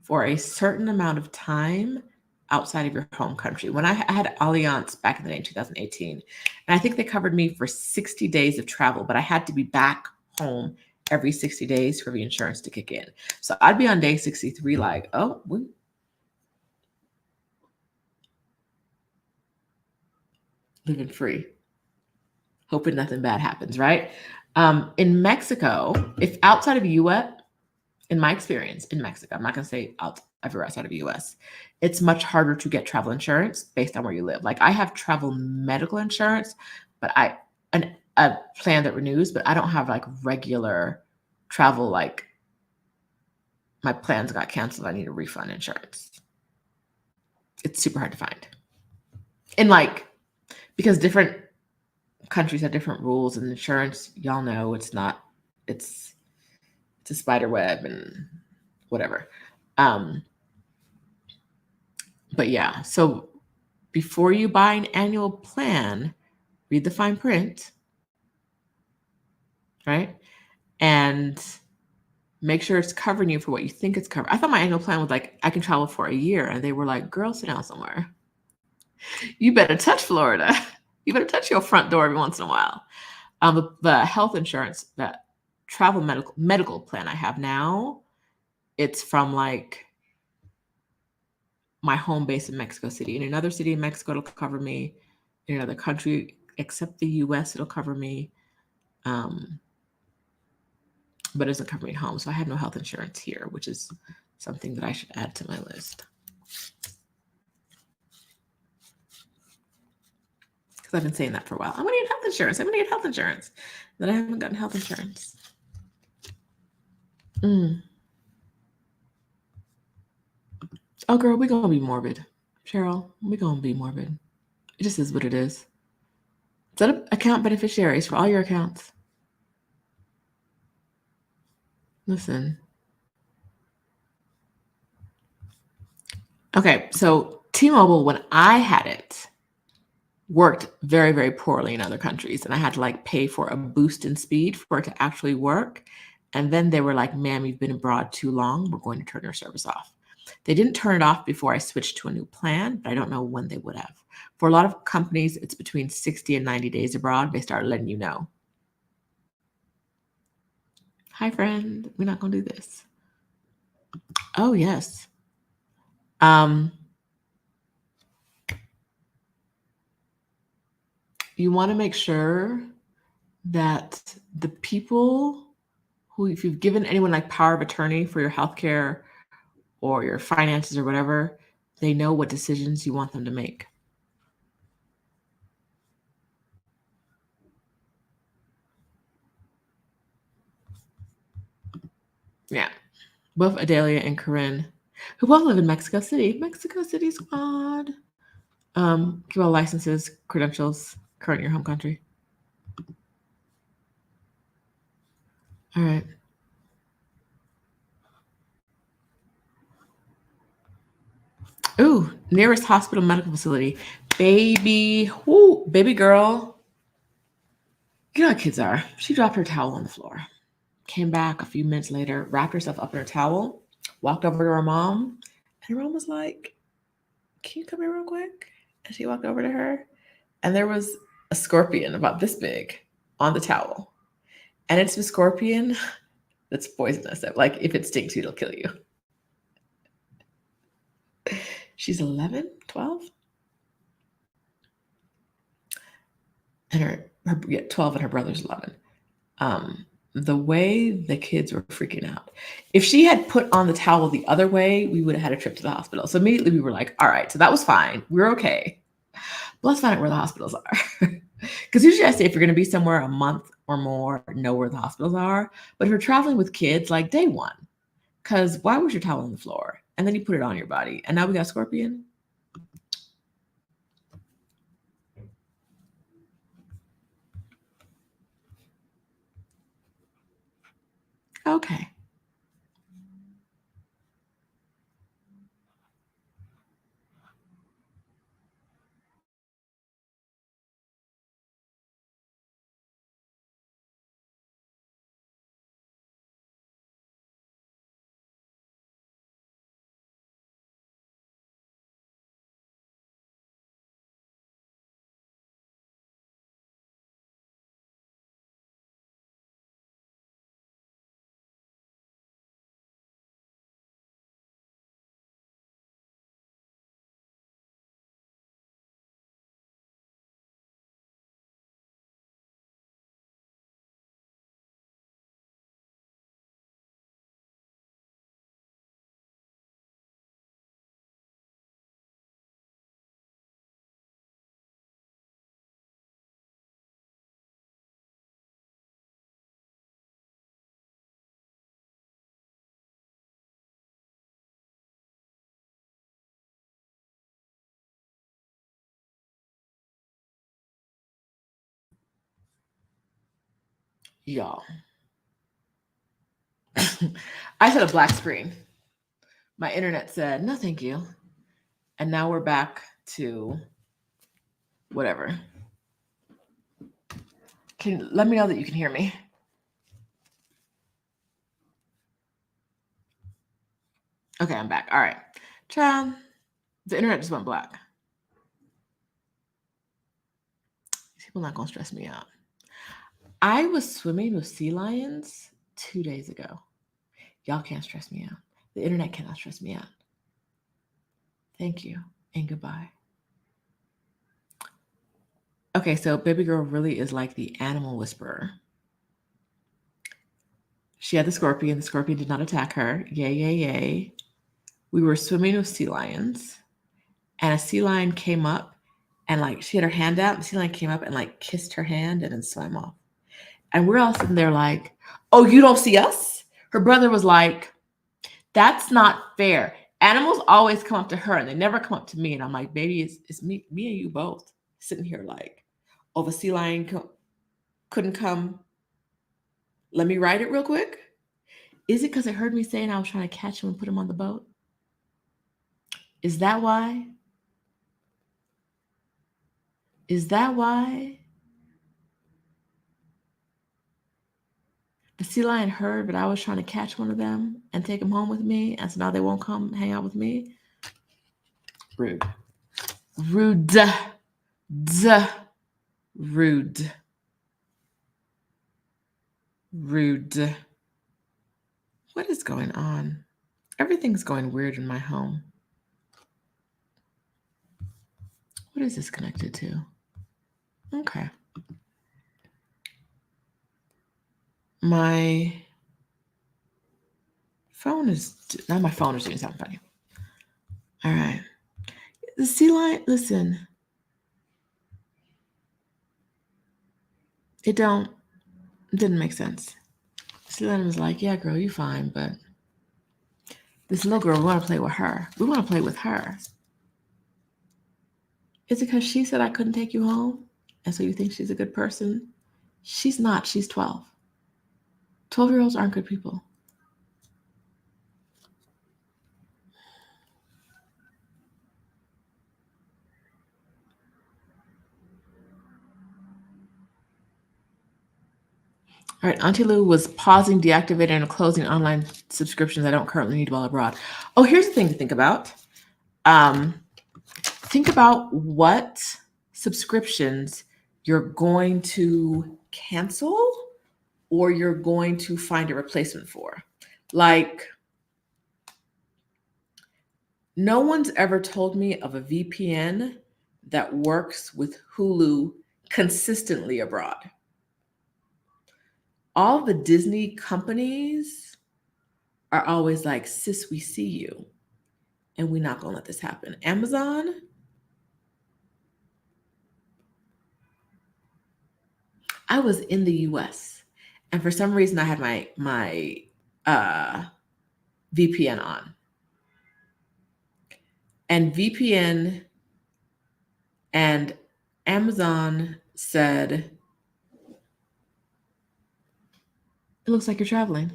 for a certain amount of time outside of your home country. When I had Allianz back in the day in 2018, and I think they covered me for 60 days of travel, but I had to be back home every 60 days for the insurance to kick in. So I'd be on day 63 like, oh, living free, hoping nothing bad happens, right? In Mexico, if outside of the US, in my experience in Mexico, I'm not going to say everywhere outside of the US, it's much harder to get travel insurance based on where you live. Like I have travel medical insurance, but a plan that renews, but I don't have like regular travel, like my plans got canceled. I need a refund insurance. It's super hard to find. And like, because different countries have different rules and insurance, y'all know it's a spider web and whatever. But yeah, so before you buy an annual plan, read the fine print, right? And make sure it's covering you for what you think it's covering. I thought my annual plan was like, I can travel for a year. And they were like, girl, sit down somewhere. You better touch Florida. You better touch your front door every once in a while. The health insurance, that travel medical plan I have now, it's from like my home base in Mexico City. In another city in Mexico, it'll cover me. In another country, except the US, it'll cover me. But it doesn't cover me at home. So I have no health insurance here, which is something that I should add to my list. Because I've been saying that for a while. I'm going to get health insurance. I'm going to get health insurance. Then I haven't gotten health insurance. Oh, girl, we're going to be morbid. Cheryl, we're going to be morbid. It just is what it is. Set up account beneficiaries for all your accounts. Listen. Okay, so T-Mobile, when I had it, worked very, very poorly in other countries. And I had to like pay for a boost in speed for it to actually work. And then they were like, ma'am, you've been abroad too long. We're going to turn your service off. They didn't turn it off before I switched to a new plan, but I don't know when they would have. For a lot of companies, it's between 60 and 90 days abroad. They start letting you know. Hi, friend. We're not going to do this. Oh, yes. You want to make sure that the people who, if you've given anyone like power of attorney for your healthcare or your finances or whatever, they know what decisions you want them to make. Yeah. Both Adelia and Corinne, who both live in Mexico City. Mexico City squad. Give all licenses, credentials, current in your home country. All right. Ooh, nearest hospital medical facility. Baby, whoo, baby girl. You know how kids are. She dropped her towel on the floor. Came back a few minutes later, wrapped herself up in her towel, walked over to her mom, and her mom was like, "Can you come here real quick?" And she walked over to her, and there was a scorpion about this big on the towel. And it's a scorpion that's poisonous. Like, if it stings you, it'll kill you. She's 11, 12? And her 12 and her brother's 11. The way the kids were freaking out. If she had put on the towel the other way, we would have had a trip to the hospital. So immediately we were like, all right, so that was fine. We're okay. But let's find out where the hospitals are. Because usually I say if you're going to be somewhere a month or more, know where the hospitals are. But if you're traveling with kids, like day one, because why was your towel on the floor? And then you put it on your body. And now we got a scorpion. Okay. Y'all. I said a black screen. My internet said, no, thank you. And now we're back to whatever. Let me know that you can hear me. Okay, I'm back. All right. Child, the internet just went black. People not gonna stress me out. I was swimming with sea lions 2 days ago. Y'all can't stress me out. The internet cannot stress me out. Thank you and goodbye. Okay, so baby girl really is like the animal whisperer. She had the scorpion. The scorpion did not attack her. Yay, yay, yay. We were swimming with sea lions, and a sea lion came up and like she had her hand out. The sea lion came up and like kissed her hand and then swam off. And we're all sitting there like, oh, you don't see us? Her brother was like, that's not fair. Animals always come up to her and they never come up to me. And I'm like, baby, it's me and you both sitting here like, oh, the sea lion couldn't come. Let me ride it real quick. Is it because it heard me saying I was trying to catch him and put him on the boat? Is that why? Is that why the sea lion heard that I was trying to catch one of them and take him home with me? And so now they won't come hang out with me? Rude. Rude. Duh. Rude. Rude. What is going on? Everything's going weird in my home. What is this connected to? Okay. My phone is now my phone is doing something funny. All right. The sea lion, listen. It didn't make sense. Sea lion was like, yeah, girl, you fine, but this little girl, we want to play with her. We want to play with her. Is it because she said I couldn't take you home? And so you think she's a good person? She's not. She's 12. 12-year-olds aren't good people. All right, Auntie Lou was pausing, deactivating, and closing online subscriptions I don't currently need while abroad. Oh, here's the thing to think about. Think about what subscriptions you're going to cancel or you're going to find a replacement for. Like, no one's ever told me of a VPN that works with Hulu consistently abroad. All the Disney companies are always like, sis, we see you, and we're not gonna let this happen. Amazon, I was in the US, and for some reason I had my VPN on. And VPN and Amazon said, it looks like you're traveling.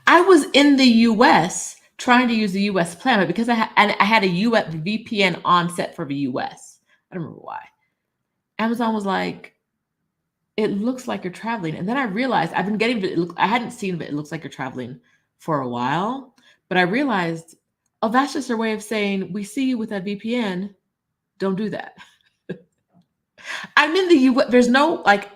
I was in the US trying to use the US plan, but because I had a US VPN on set for the US. I don't remember why. Amazon was like, it looks like you're traveling. And then I realized I've been getting, I hadn't seen that it looks like you're traveling for a while, but I realized, oh, that's just their way of saying, we see you with that VPN. Don't do that. I'm in the US. There's no, like,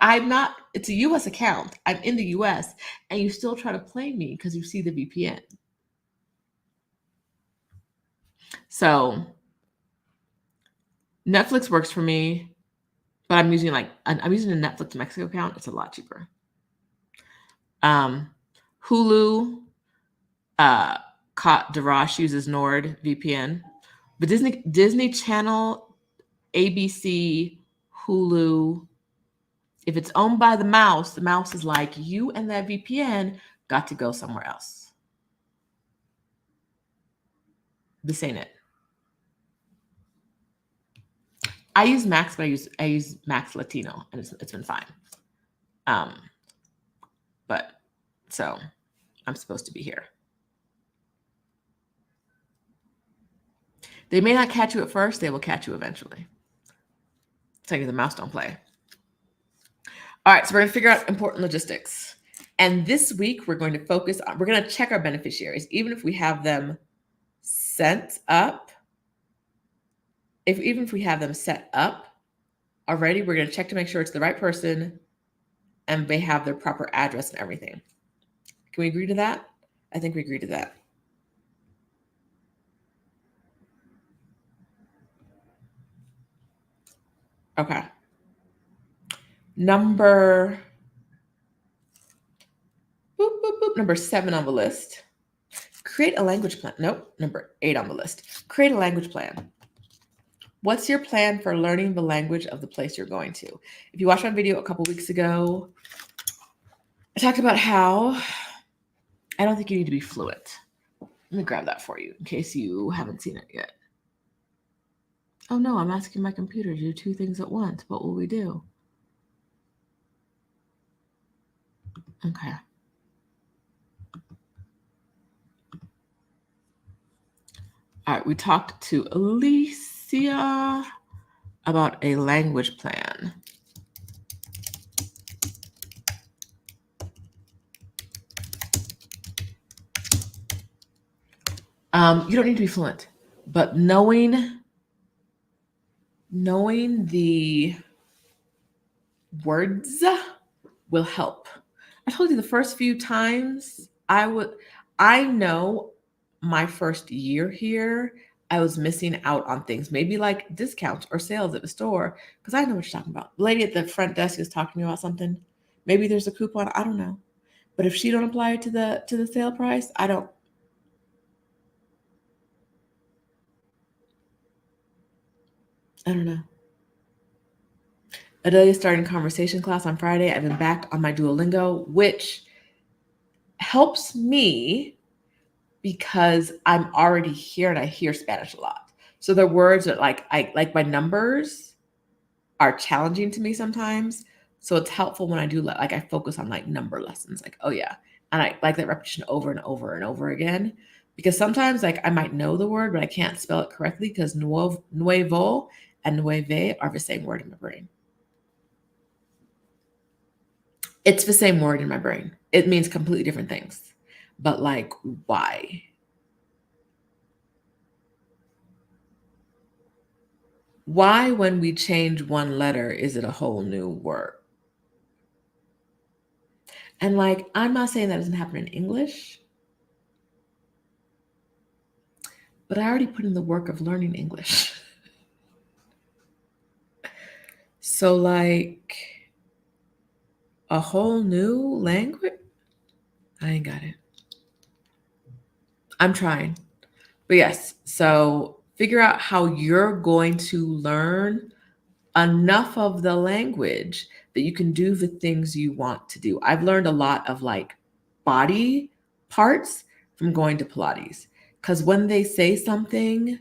it's a US account. I'm in the US and you still try to play me because you see the VPN. So Netflix works for me, but I'm using a Netflix Mexico account. It's a lot cheaper. Hulu, Darash uses NordVPN, but Disney Channel, ABC, Hulu, if it's owned by the mouse is like, you and that VPN got to go somewhere else. This ain't it. I use Max, but I use Max Latino, and it's been fine. But so I'm supposed to be here. They may not catch you at first, they will catch you eventually. Tell you the mouse don't play. All right, so we're going to figure out important logistics. And this week, we're going to check our beneficiaries, even if we have them set up. Even if we have them set up already, we're going to check to make sure it's the right person and they have their proper address and everything. Can we agree to that? I think we agree to that. Okay. Number 7 on the list. Create a language plan. Nope, number 8 on the list. Create a language plan. What's your plan for learning the language of the place you're going to? If you watched my video a couple weeks ago, I talked about how I don't think you need to be fluent. Let me grab that for you in case you haven't seen it yet. Oh no, I'm asking my computer to do 2 things at once. What will we do? Okay. All right, we talked to Alicia about a language plan. You don't need to be fluent, but knowing the words will help. I told you the first few times I know my first year here, I was missing out on things, maybe like discounts or sales at the store, because I know what you're talking about. The lady at the front desk is talking to me about something. Maybe there's a coupon, I don't know. But if she don't apply it to the sale price, I don't know. Adelia's starting conversation class on Friday. I've been back on my Duolingo, which helps me because I'm already here and I hear Spanish a lot. So the words are like my numbers are challenging to me sometimes. So it's helpful when I do I focus on like number lessons. Like, oh yeah, And I like that repetition over and over and over again, because sometimes like I might know the word, but I can't spell it correctly because nuevo and nueve are the same word in my brain. It's the same word in my brain. It means completely different things. But like, why? Why, when we change one letter, is it a whole new word? And like, I'm not saying that doesn't happen in English, but I already put in the work of learning English. So, like, a whole new language? I ain't got it. I'm trying. But yes, so figure out how you're going to learn enough of the language that you can do the things you want to do. I've learned a lot of like body parts from going to Pilates. Because when they say something,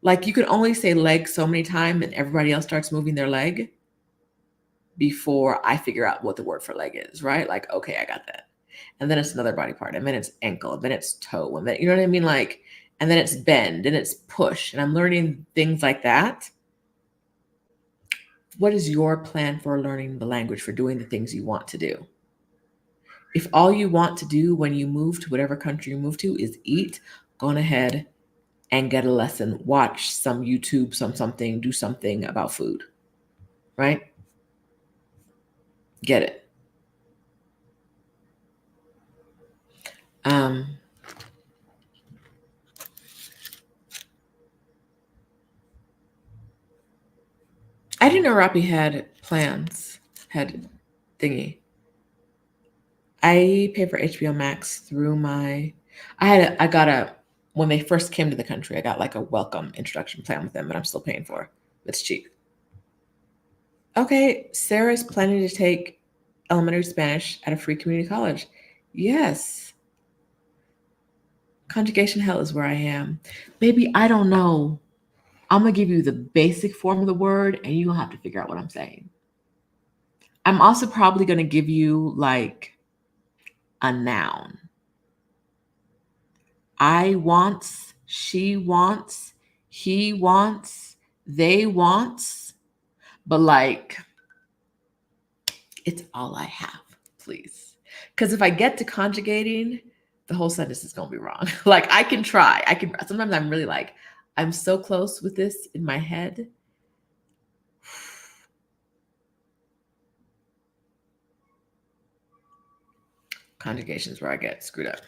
like you can only say leg so many times and everybody else starts moving their leg before I figure out what the word for leg is, right? Like, okay, I got that. And then it's another body part, and then it's ankle, and then it's toe, and then, you know what I mean? Like, and then it's bend, and it's push. And I'm learning things like that. What is your plan for learning the language, for doing the things you want to do? If all you want to do when you move to whatever country you move to is eat, go on ahead and get a lesson, watch some YouTube, something, do something about food, right? Get it. I didn't know Rappi had plans, had thingy. I pay for HBO Max through when they first came to the country, I got like a welcome introduction plan with them, but I'm still paying for it. It's cheap. Okay, Sarah's planning to take elementary Spanish at a free community college. Yes. Conjugation hell is where I am. Maybe, I don't know. I'm going to give you the basic form of the word and you're going to have to figure out what I'm saying. I'm also probably going to give you like a noun. I wants, she wants, he wants, they wants, but like, it's all I have, please. Because if I get to conjugating, the whole sentence is going to be wrong. Like, I can try. Sometimes I'm really like, I'm so close with this in my head. Conjugation is where I get screwed up.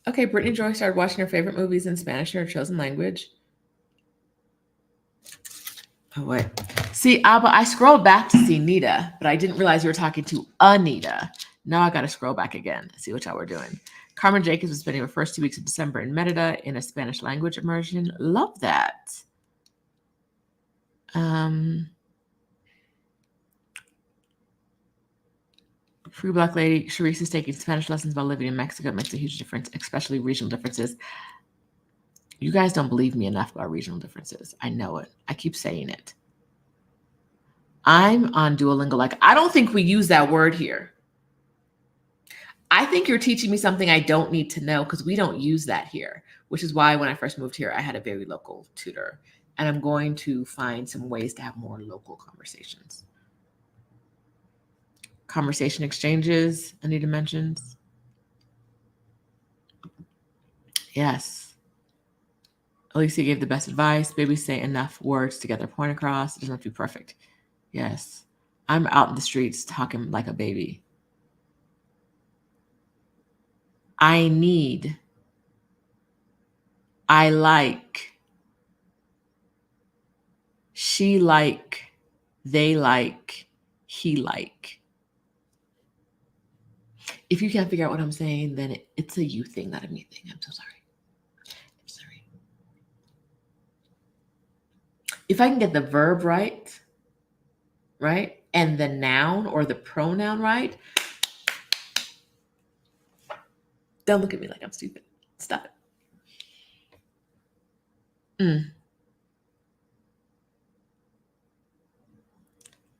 Okay, Brittany Joy started watching her favorite movies in Spanish in her chosen language. Oh, wait. See, Alba, I scrolled back to see Nita, but I didn't realize you were talking to Anita. Now I got to scroll back again, see what y'all were doing. Carmen Jacobs was spending her first 2 weeks of December in Merida in a Spanish language immersion. Love that. Free Black Lady, Sharice is taking Spanish lessons while living in Mexico. It makes a huge difference, especially regional differences. You guys don't believe me enough about regional differences. I know it. I keep saying it. I'm on Duolingo. Like, I don't think we use that word here. I think you're teaching me something I don't need to know because we don't use that here, which is why when I first moved here, I had a very local tutor. And I'm going to find some ways to have more local conversations. Conversation exchanges, Anita mentions. Yes. Alicia gave the best advice. Babies say enough words to get their point across. It doesn't have to be perfect. Yes. I'm out in the streets talking like a baby. I need. I like. She like. They like. He like. If you can't figure out what I'm saying, then it's a you thing, not a me thing. I'm so sorry. I'm sorry. If I can get the verb right, and the noun or the pronoun right, don't look at me like I'm stupid. Stop it.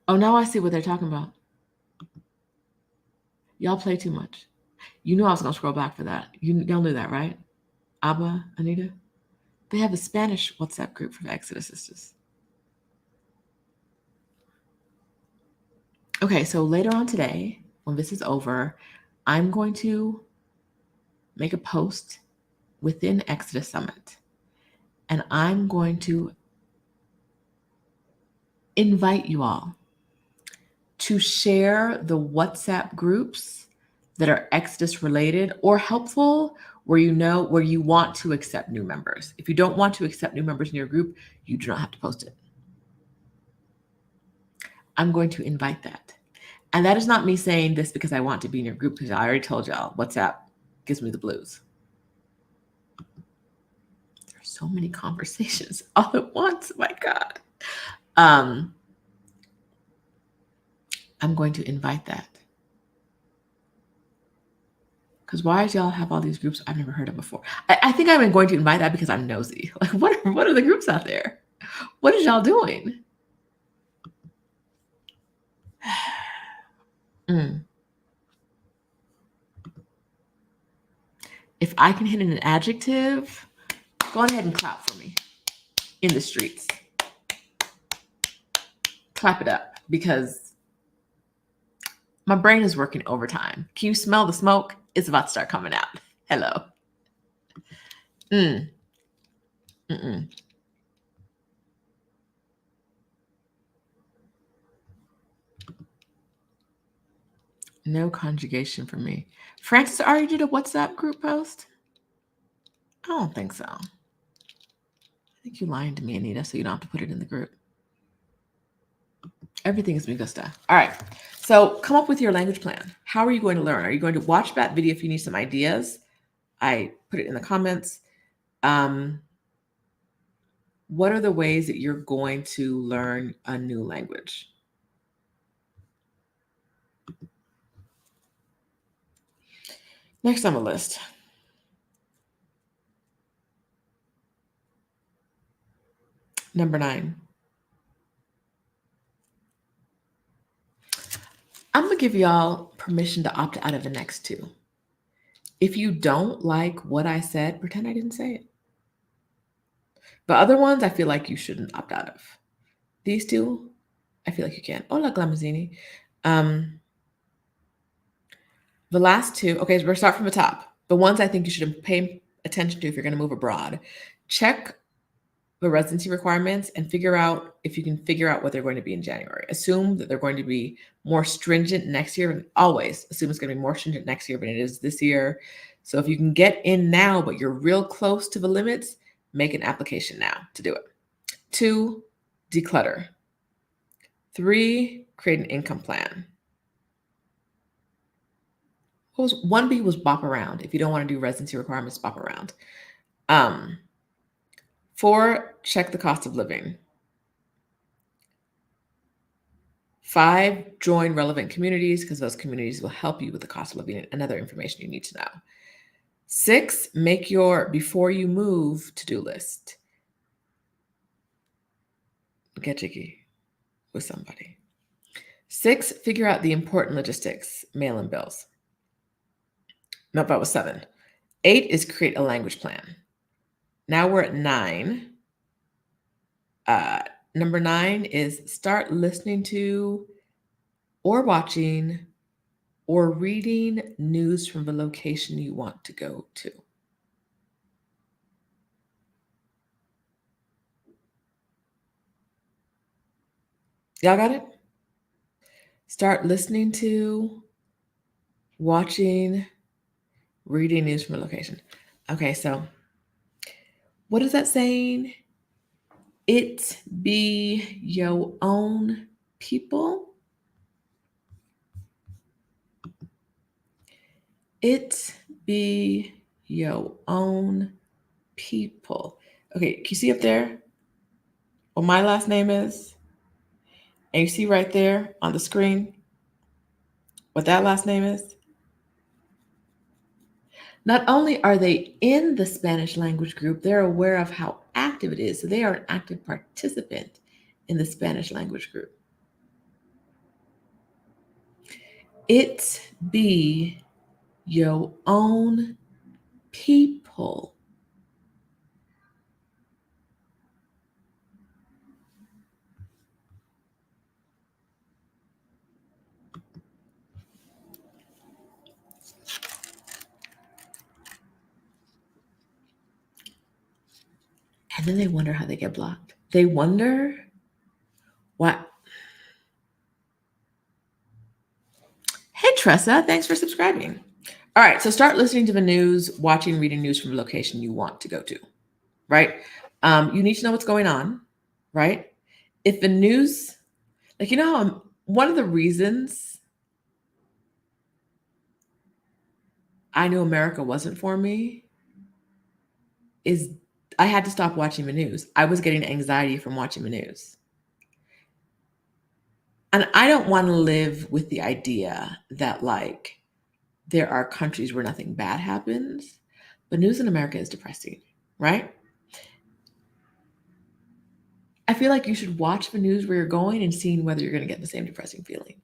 Oh, now I see what they're talking about. Y'all play too much. You knew I was going to scroll back for that. Y'all knew that, right? Abba, Anita? They have a Spanish WhatsApp group for Exodus sisters. Okay, so later on today, when this is over, I'm going to make a post within Exodus Summit, and I'm going to invite you all to share the WhatsApp groups that are Exodus related or helpful, where you want to accept new members. If you don't want to accept new members in your group, you do not have to post it. I'm going to invite that. And that is not me saying this because I want to be in your group, because I already told y'all WhatsApp gives me the blues. There's so many conversations all at once. My God. I'm going to invite that. Because why does y'all have all these groups I've never heard of before? I think I'm going to invite that because I'm nosy. Like, what are the groups out there? What is y'all doing? If I can hit an adjective, go ahead and clap for me in the streets. Clap it up, because my brain is working overtime. Can you smell the smoke? It's about to start coming out. Hello. No conjugation for me. Francis already did a WhatsApp group post? I don't think so. I think you're lying to me, Anita, so you don't have to put it in the group. Everything is Migo stuff. All right. So come up with your language plan. How are you going to learn? Are you going to watch that video if you need some ideas? I put it in the comments. What are the ways that you're going to learn a new language? Next on the list. Number 9. I'm going to give y'all permission to opt out of the next 2. If you don't like what I said, pretend I didn't say it. But other ones, I feel like you shouldn't opt out of. These 2, I feel like you can. Hola, Glamazzini. The last 2, okay, so we're going to start from the top. The ones I think you should pay attention to if you're going to move abroad. Check the residency requirements and figure out if you can figure out what they're going to be in January. Assume that they're going to be more stringent next year, and always assume it's going to be more stringent next year than it is this year. So if you can get in now, but you're real close to the limits, make an application now to do it. 2, declutter. 3, create an income plan. 1B was bop around. If you don't want to do residency requirements, bop around. 4, check the cost of living. 5, join relevant communities, because those communities will help you with the cost of living and other information you need to know. 6, make your before you move to-do list. Get jiggy with somebody. 6, figure out the important logistics, mail and bills. Nope, that was 7. 8 is create a language plan. Now we're at 9. Number 9 is start listening to or watching or reading news from the location you want to go to. Y'all got it? Start listening to, watching, reading news from a location. Okay, so what is that saying? It be your own people. It be your own people. Okay, can you see up there what my last name is? And you see right there on the screen what that last name is? Not only are they in the Spanish language group, they're aware of how active it is. So they are an active participant in the Spanish language group. It be your own people. And then they wonder how they get blocked. They wonder what. Hey, Tressa, thanks for subscribing. All right, so start listening to the news, watching, reading news from a location you want to go to, right? You need to know what's going on, right? If the news, like, you know, how one of the reasons I knew America wasn't for me is I had to stop watching the news. I was getting anxiety from watching the news. And I don't want to live with the idea that, like, there are countries where nothing bad happens, but news in America is depressing, right? I feel like you should watch the news where you're going and seeing whether you're going to get the same depressing feeling.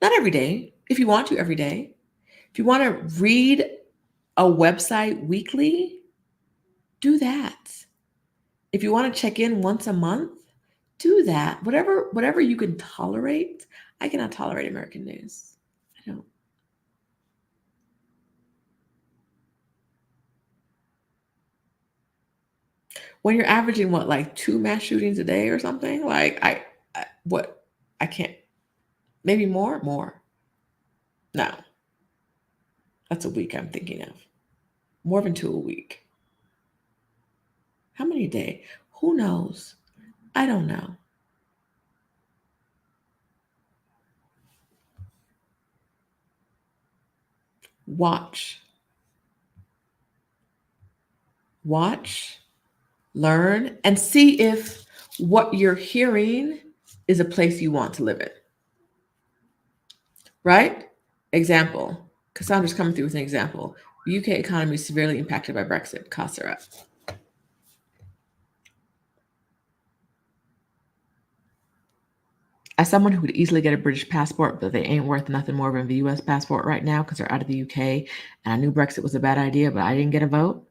Not every day. If you want to, every day. If you want to read a website weekly, do that. If you want to check in once a month, do that. Whatever you can tolerate. I cannot tolerate American news. I don't. When you're averaging what, like 2 mass shootings a day or something, like I can't. Maybe more. No, that's a week I'm thinking of. More than 2 a week. How many a day? Who knows? I don't know. Watch, learn, and see if what you're hearing is a place you want to live in. Right? Example. Cassandra's coming through with an example. The UK economy is severely impacted by Brexit. Costs are up. As someone who would easily get a British passport, but they ain't worth nothing more than the US passport right now because they're out of the UK, and I knew Brexit was a bad idea, but I didn't get a vote.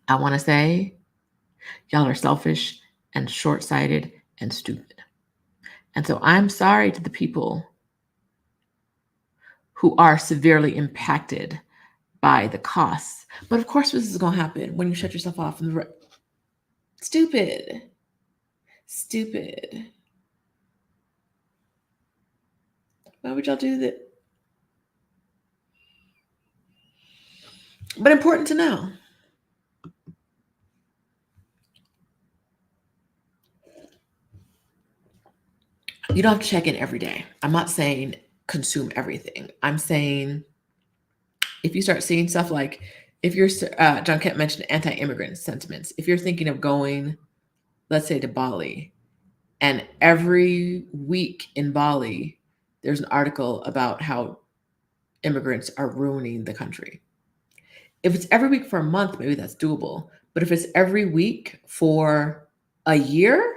I want to say, y'all are selfish and short-sighted and stupid. And so I'm sorry to the people who are severely impacted by the costs. But of course, this is going to happen when you shut yourself off from the road. Stupid. Why would y'all do that? But important to know. You don't have to check in every day. I'm not saying consume everything. I'm saying if you start seeing stuff like, if you're, John Kent mentioned anti-immigrant sentiments. If you're thinking of going, let's say, to Bali, and every week in Bali, there's an article about how immigrants are ruining the country. If it's every week for a month, maybe that's doable. But if it's every week for a year,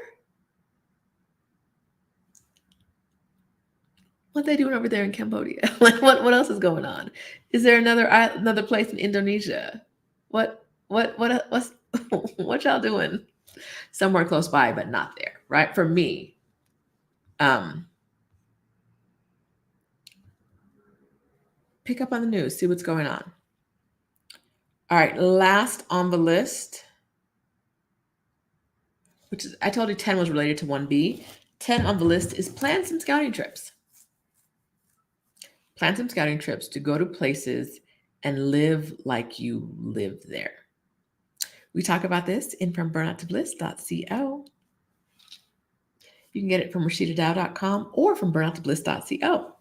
what are they doing over there in Cambodia? Like, what else is going on? Is there another place in Indonesia? What's what y'all doing somewhere close by, but not there, right? For me, pick up on the news, see what's going on. All right, last on the list, which is, I told you 10 was related to 1B. 10 on the list is plan some scouting trips. Plan some scouting trips to go to places and live like you live there. We talk about this in from burnouttobliss.co. You can get it from rashidadow.com or from burnouttobliss.co.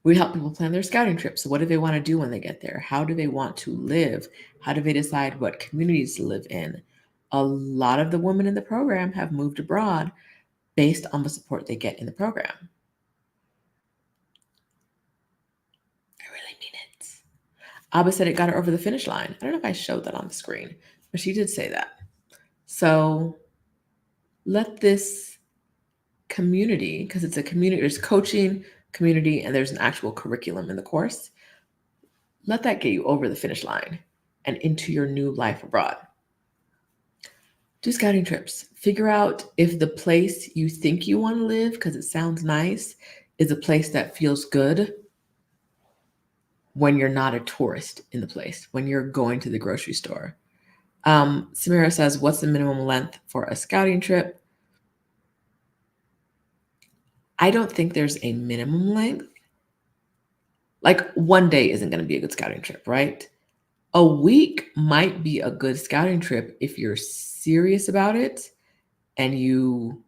We help people plan their scouting trips. So what do they want to do when they get there? How do they want to live? How do they decide what communities to live in? A lot of the women in the program have moved abroad based on the support they get in the program. I really mean it. Abba said it got her over the finish line. I don't know if I showed that on the screen, but she did say that. So let this community, because it's a community, there's coaching, community and there's an actual curriculum in the course, let that get you over the finish line and into your new life abroad. Do scouting trips. Figure out if the place you think you want to live, because it sounds nice, is a place that feels good when you're not a tourist in the place, when you're going to the grocery store. Samira says, what's the minimum length for a scouting trip? I don't think there's a minimum length. Like 1 day isn't going to be a good scouting trip, right? A week might be a good scouting trip if you're serious about it and you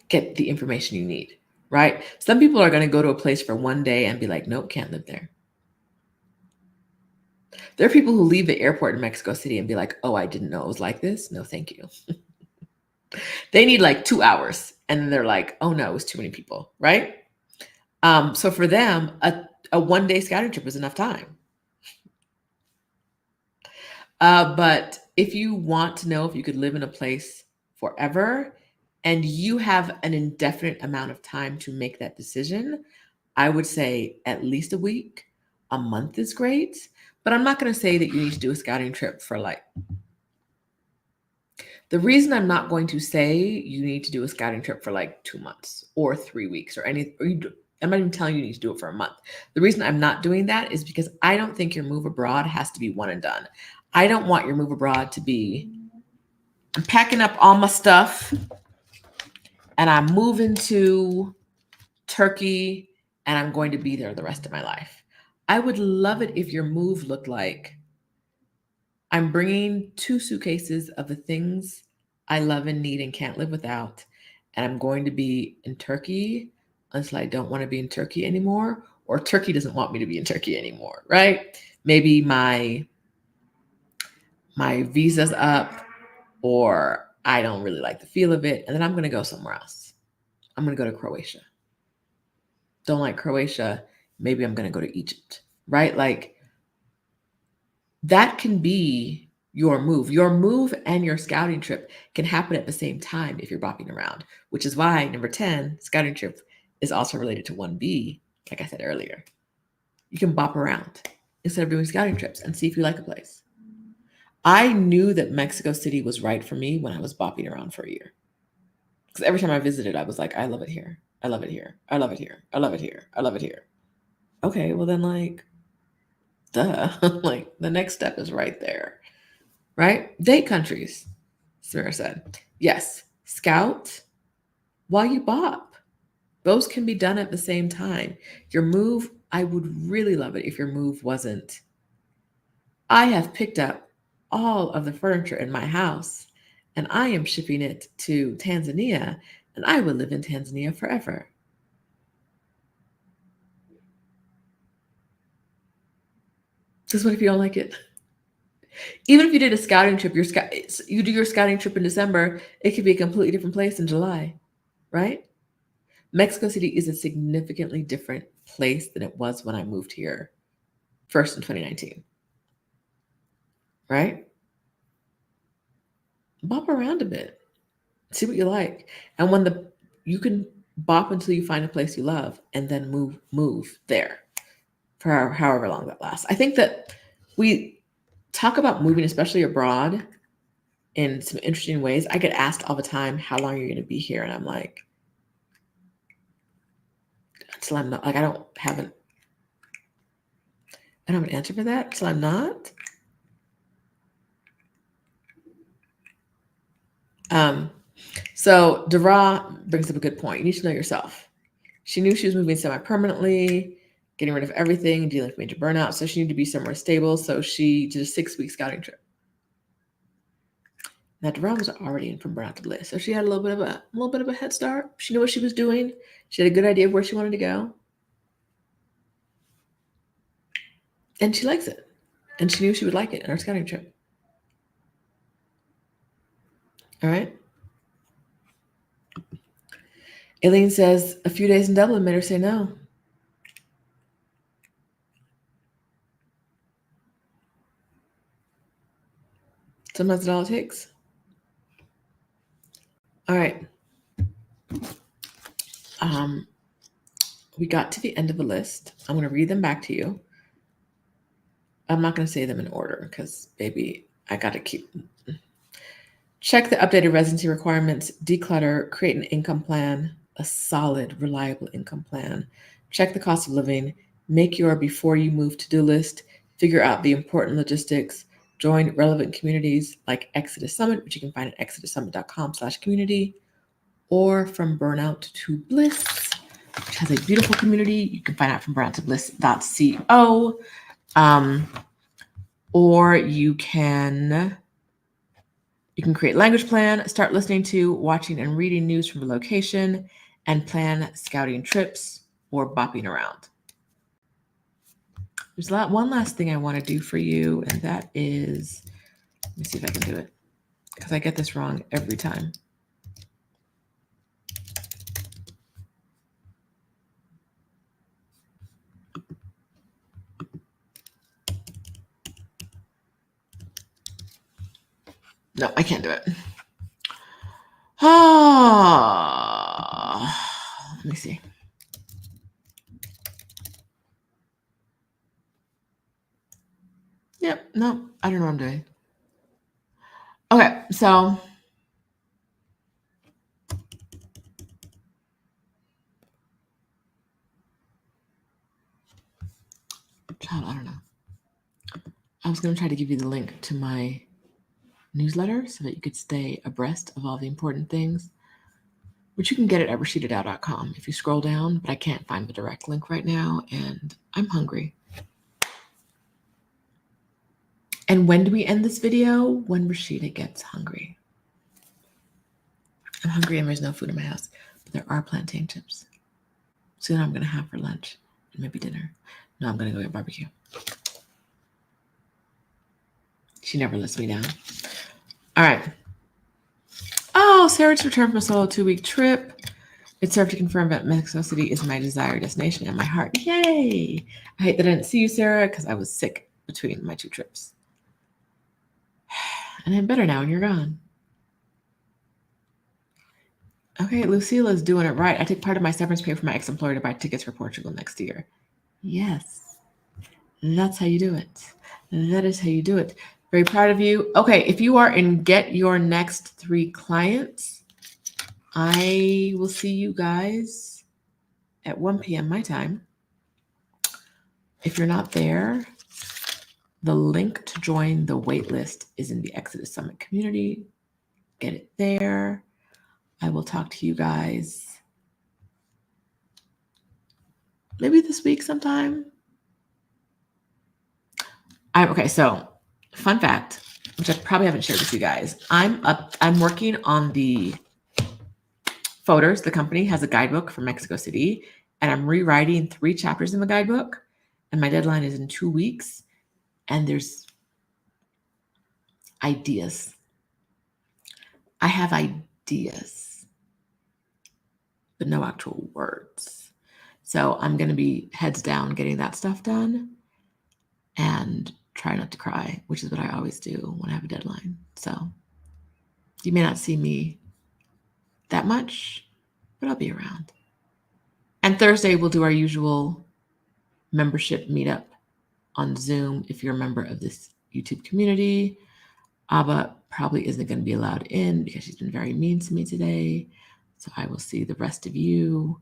get the information you need, right? Some people are going to go to a place for 1 day and be like, nope, can't live there. There are people who leave the airport in Mexico City and be like, oh, I didn't know it was like this. No, thank you. They need like 2 hours. And then they're like, oh no, it was too many people, right? So for them, a 1 day scouting trip is enough time. But if you want to know if you could live in a place forever and you have an indefinite amount of time to make that decision, I would say at least a week. A month is great. But I'm not going to say that you need to do a scouting trip for like. The reason I'm not going to say you need to do a scouting trip for like 2 months or 3 weeks or any, I'm not even telling you need to do it for a month. The reason I'm not doing that is because I don't think your move abroad has to be one and done. I don't want your move abroad to be, I'm packing up all my stuff and I'm moving to Turkey and I'm going to be there the rest of my life. I would love it if your move looked like I'm bringing 2 suitcases of the things I love and need and can't live without, and I'm going to be in Turkey until I don't want to be in Turkey anymore, or Turkey doesn't want me to be in Turkey anymore, right? Maybe my visa's up, or I don't really like the feel of it, and then I'm going to go somewhere else. I'm going to go to Croatia. Don't like Croatia, maybe I'm going to go to Egypt, right? Like that can be your move. Your move and your scouting trip can happen at the same time if you're bopping around, which is why number 10, scouting trip, is also related to 1B, like I said earlier. You can bop around instead of doing scouting trips and see if you like a place. I knew that Mexico City was right for me when I was bopping around for a year. Because every time I visited, I was like, I love it here. I love it here. I love it here. I love it here. I love it here. Okay, well then like, duh. Like the next step is right there. Right? Date countries, Samira said. Yes, scout while you bop. Those can be done at the same time. Your move, I would really love it if your move wasn't, I have picked up all of the furniture in my house and I am shipping it to Tanzania and I will live in Tanzania forever. Just what if you don't like it? Even if you did a scouting trip, you do your scouting trip in December, it could be a completely different place in July, right? Mexico City is a significantly different place than it was when I moved here first in 2019, right? Bop around a bit, see what you like. And when you can bop until you find a place you love and then move there for however long that lasts. I think that we talk about moving, especially abroad, in some interesting ways. I get asked all the time, how long are you going to be here? And I'm like, until I'm not, like, I don't have an answer for that until I'm not. So Dara brings up a good point. You need to know yourself. She knew she was moving semi-permanently, getting rid of everything, dealing with major burnout. So she needed to be somewhere stable. So she did a 6-week scouting trip. Now Dara was already in from burnout to bliss. So she had a little bit of a head start. She knew what she was doing. She had a good idea of where she wanted to go. And she likes it. And she knew she would like it in her scouting trip. All right. Aileen says a few days in Dublin made her say no. Sometimes that's all it takes. All right. We got to the end of the list. I'm going to read them back to you. I'm not going to say them in order because, baby, I got to keep. Check the updated residency requirements, declutter, create an income plan, a solid, reliable income plan. Check the cost of living, make your before you move to-do list, figure out the important logistics, join relevant communities like Exodus Summit, which you can find at exodussummit.com/community, or From Burnout to Bliss, which has a beautiful community. You can find out from burnouttobliss.co. Or you can create language plan, start listening to, watching, and reading news from a location, and plan scouting trips or bopping around. There's one last thing I want to do for you, and that is, let me see if I can do it, because I get this wrong every time. No, I can't do it. Let me see. Yep, no, I don't know what I'm doing. Okay, so child, I don't know. I was going to try to give you the link to my newsletter so that you could stay abreast of all the important things, which you can get at rashidadow.com if you scroll down, but I can't find the direct link right now, and I'm hungry. And when do we end this video? When Rashida gets hungry. I'm hungry and there's no food in my house, but there are plantain chips. Soon I'm going to have for lunch and maybe dinner. No, I'm going to go get barbecue. She never lets me down. All right. Oh, Sarah's returned from a solo 2-week trip. It served to confirm that Mexico City is my desired destination and my heart. Yay! I hate that I didn't see you, Sarah, because I was sick between my 2 trips. And I'm better now and you're gone. Okay, Lucila's doing it right. I take part of my severance pay for my ex-employer to buy tickets for Portugal next year. Yes, that's how you do it. That is how you do it. Very proud of you. Okay, if you are in Get Your Next 3 Clients, I will see you guys at 1 p.m. my time. If you're not there, the link to join the waitlist is in the Exodus Summit community. Get it there. I will talk to you guys maybe this week sometime. Okay, so fun fact, which I probably haven't shared with you guys. I'm working on the Folders. The company has a guidebook for Mexico City, and I'm rewriting 3 chapters in the guidebook, and my deadline is in 2 weeks, and there's ideas. I have ideas, but no actual words. So I'm going to be heads down getting that stuff done and try not to cry, which is what I always do when I have a deadline. So you may not see me that much, but I'll be around. And Thursday, we'll do our usual membership meetup on Zoom. If you're a member of this YouTube community, Abba probably isn't going to be allowed in because she's been very mean to me today. So I will see the rest of you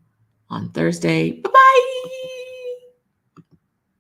on Thursday.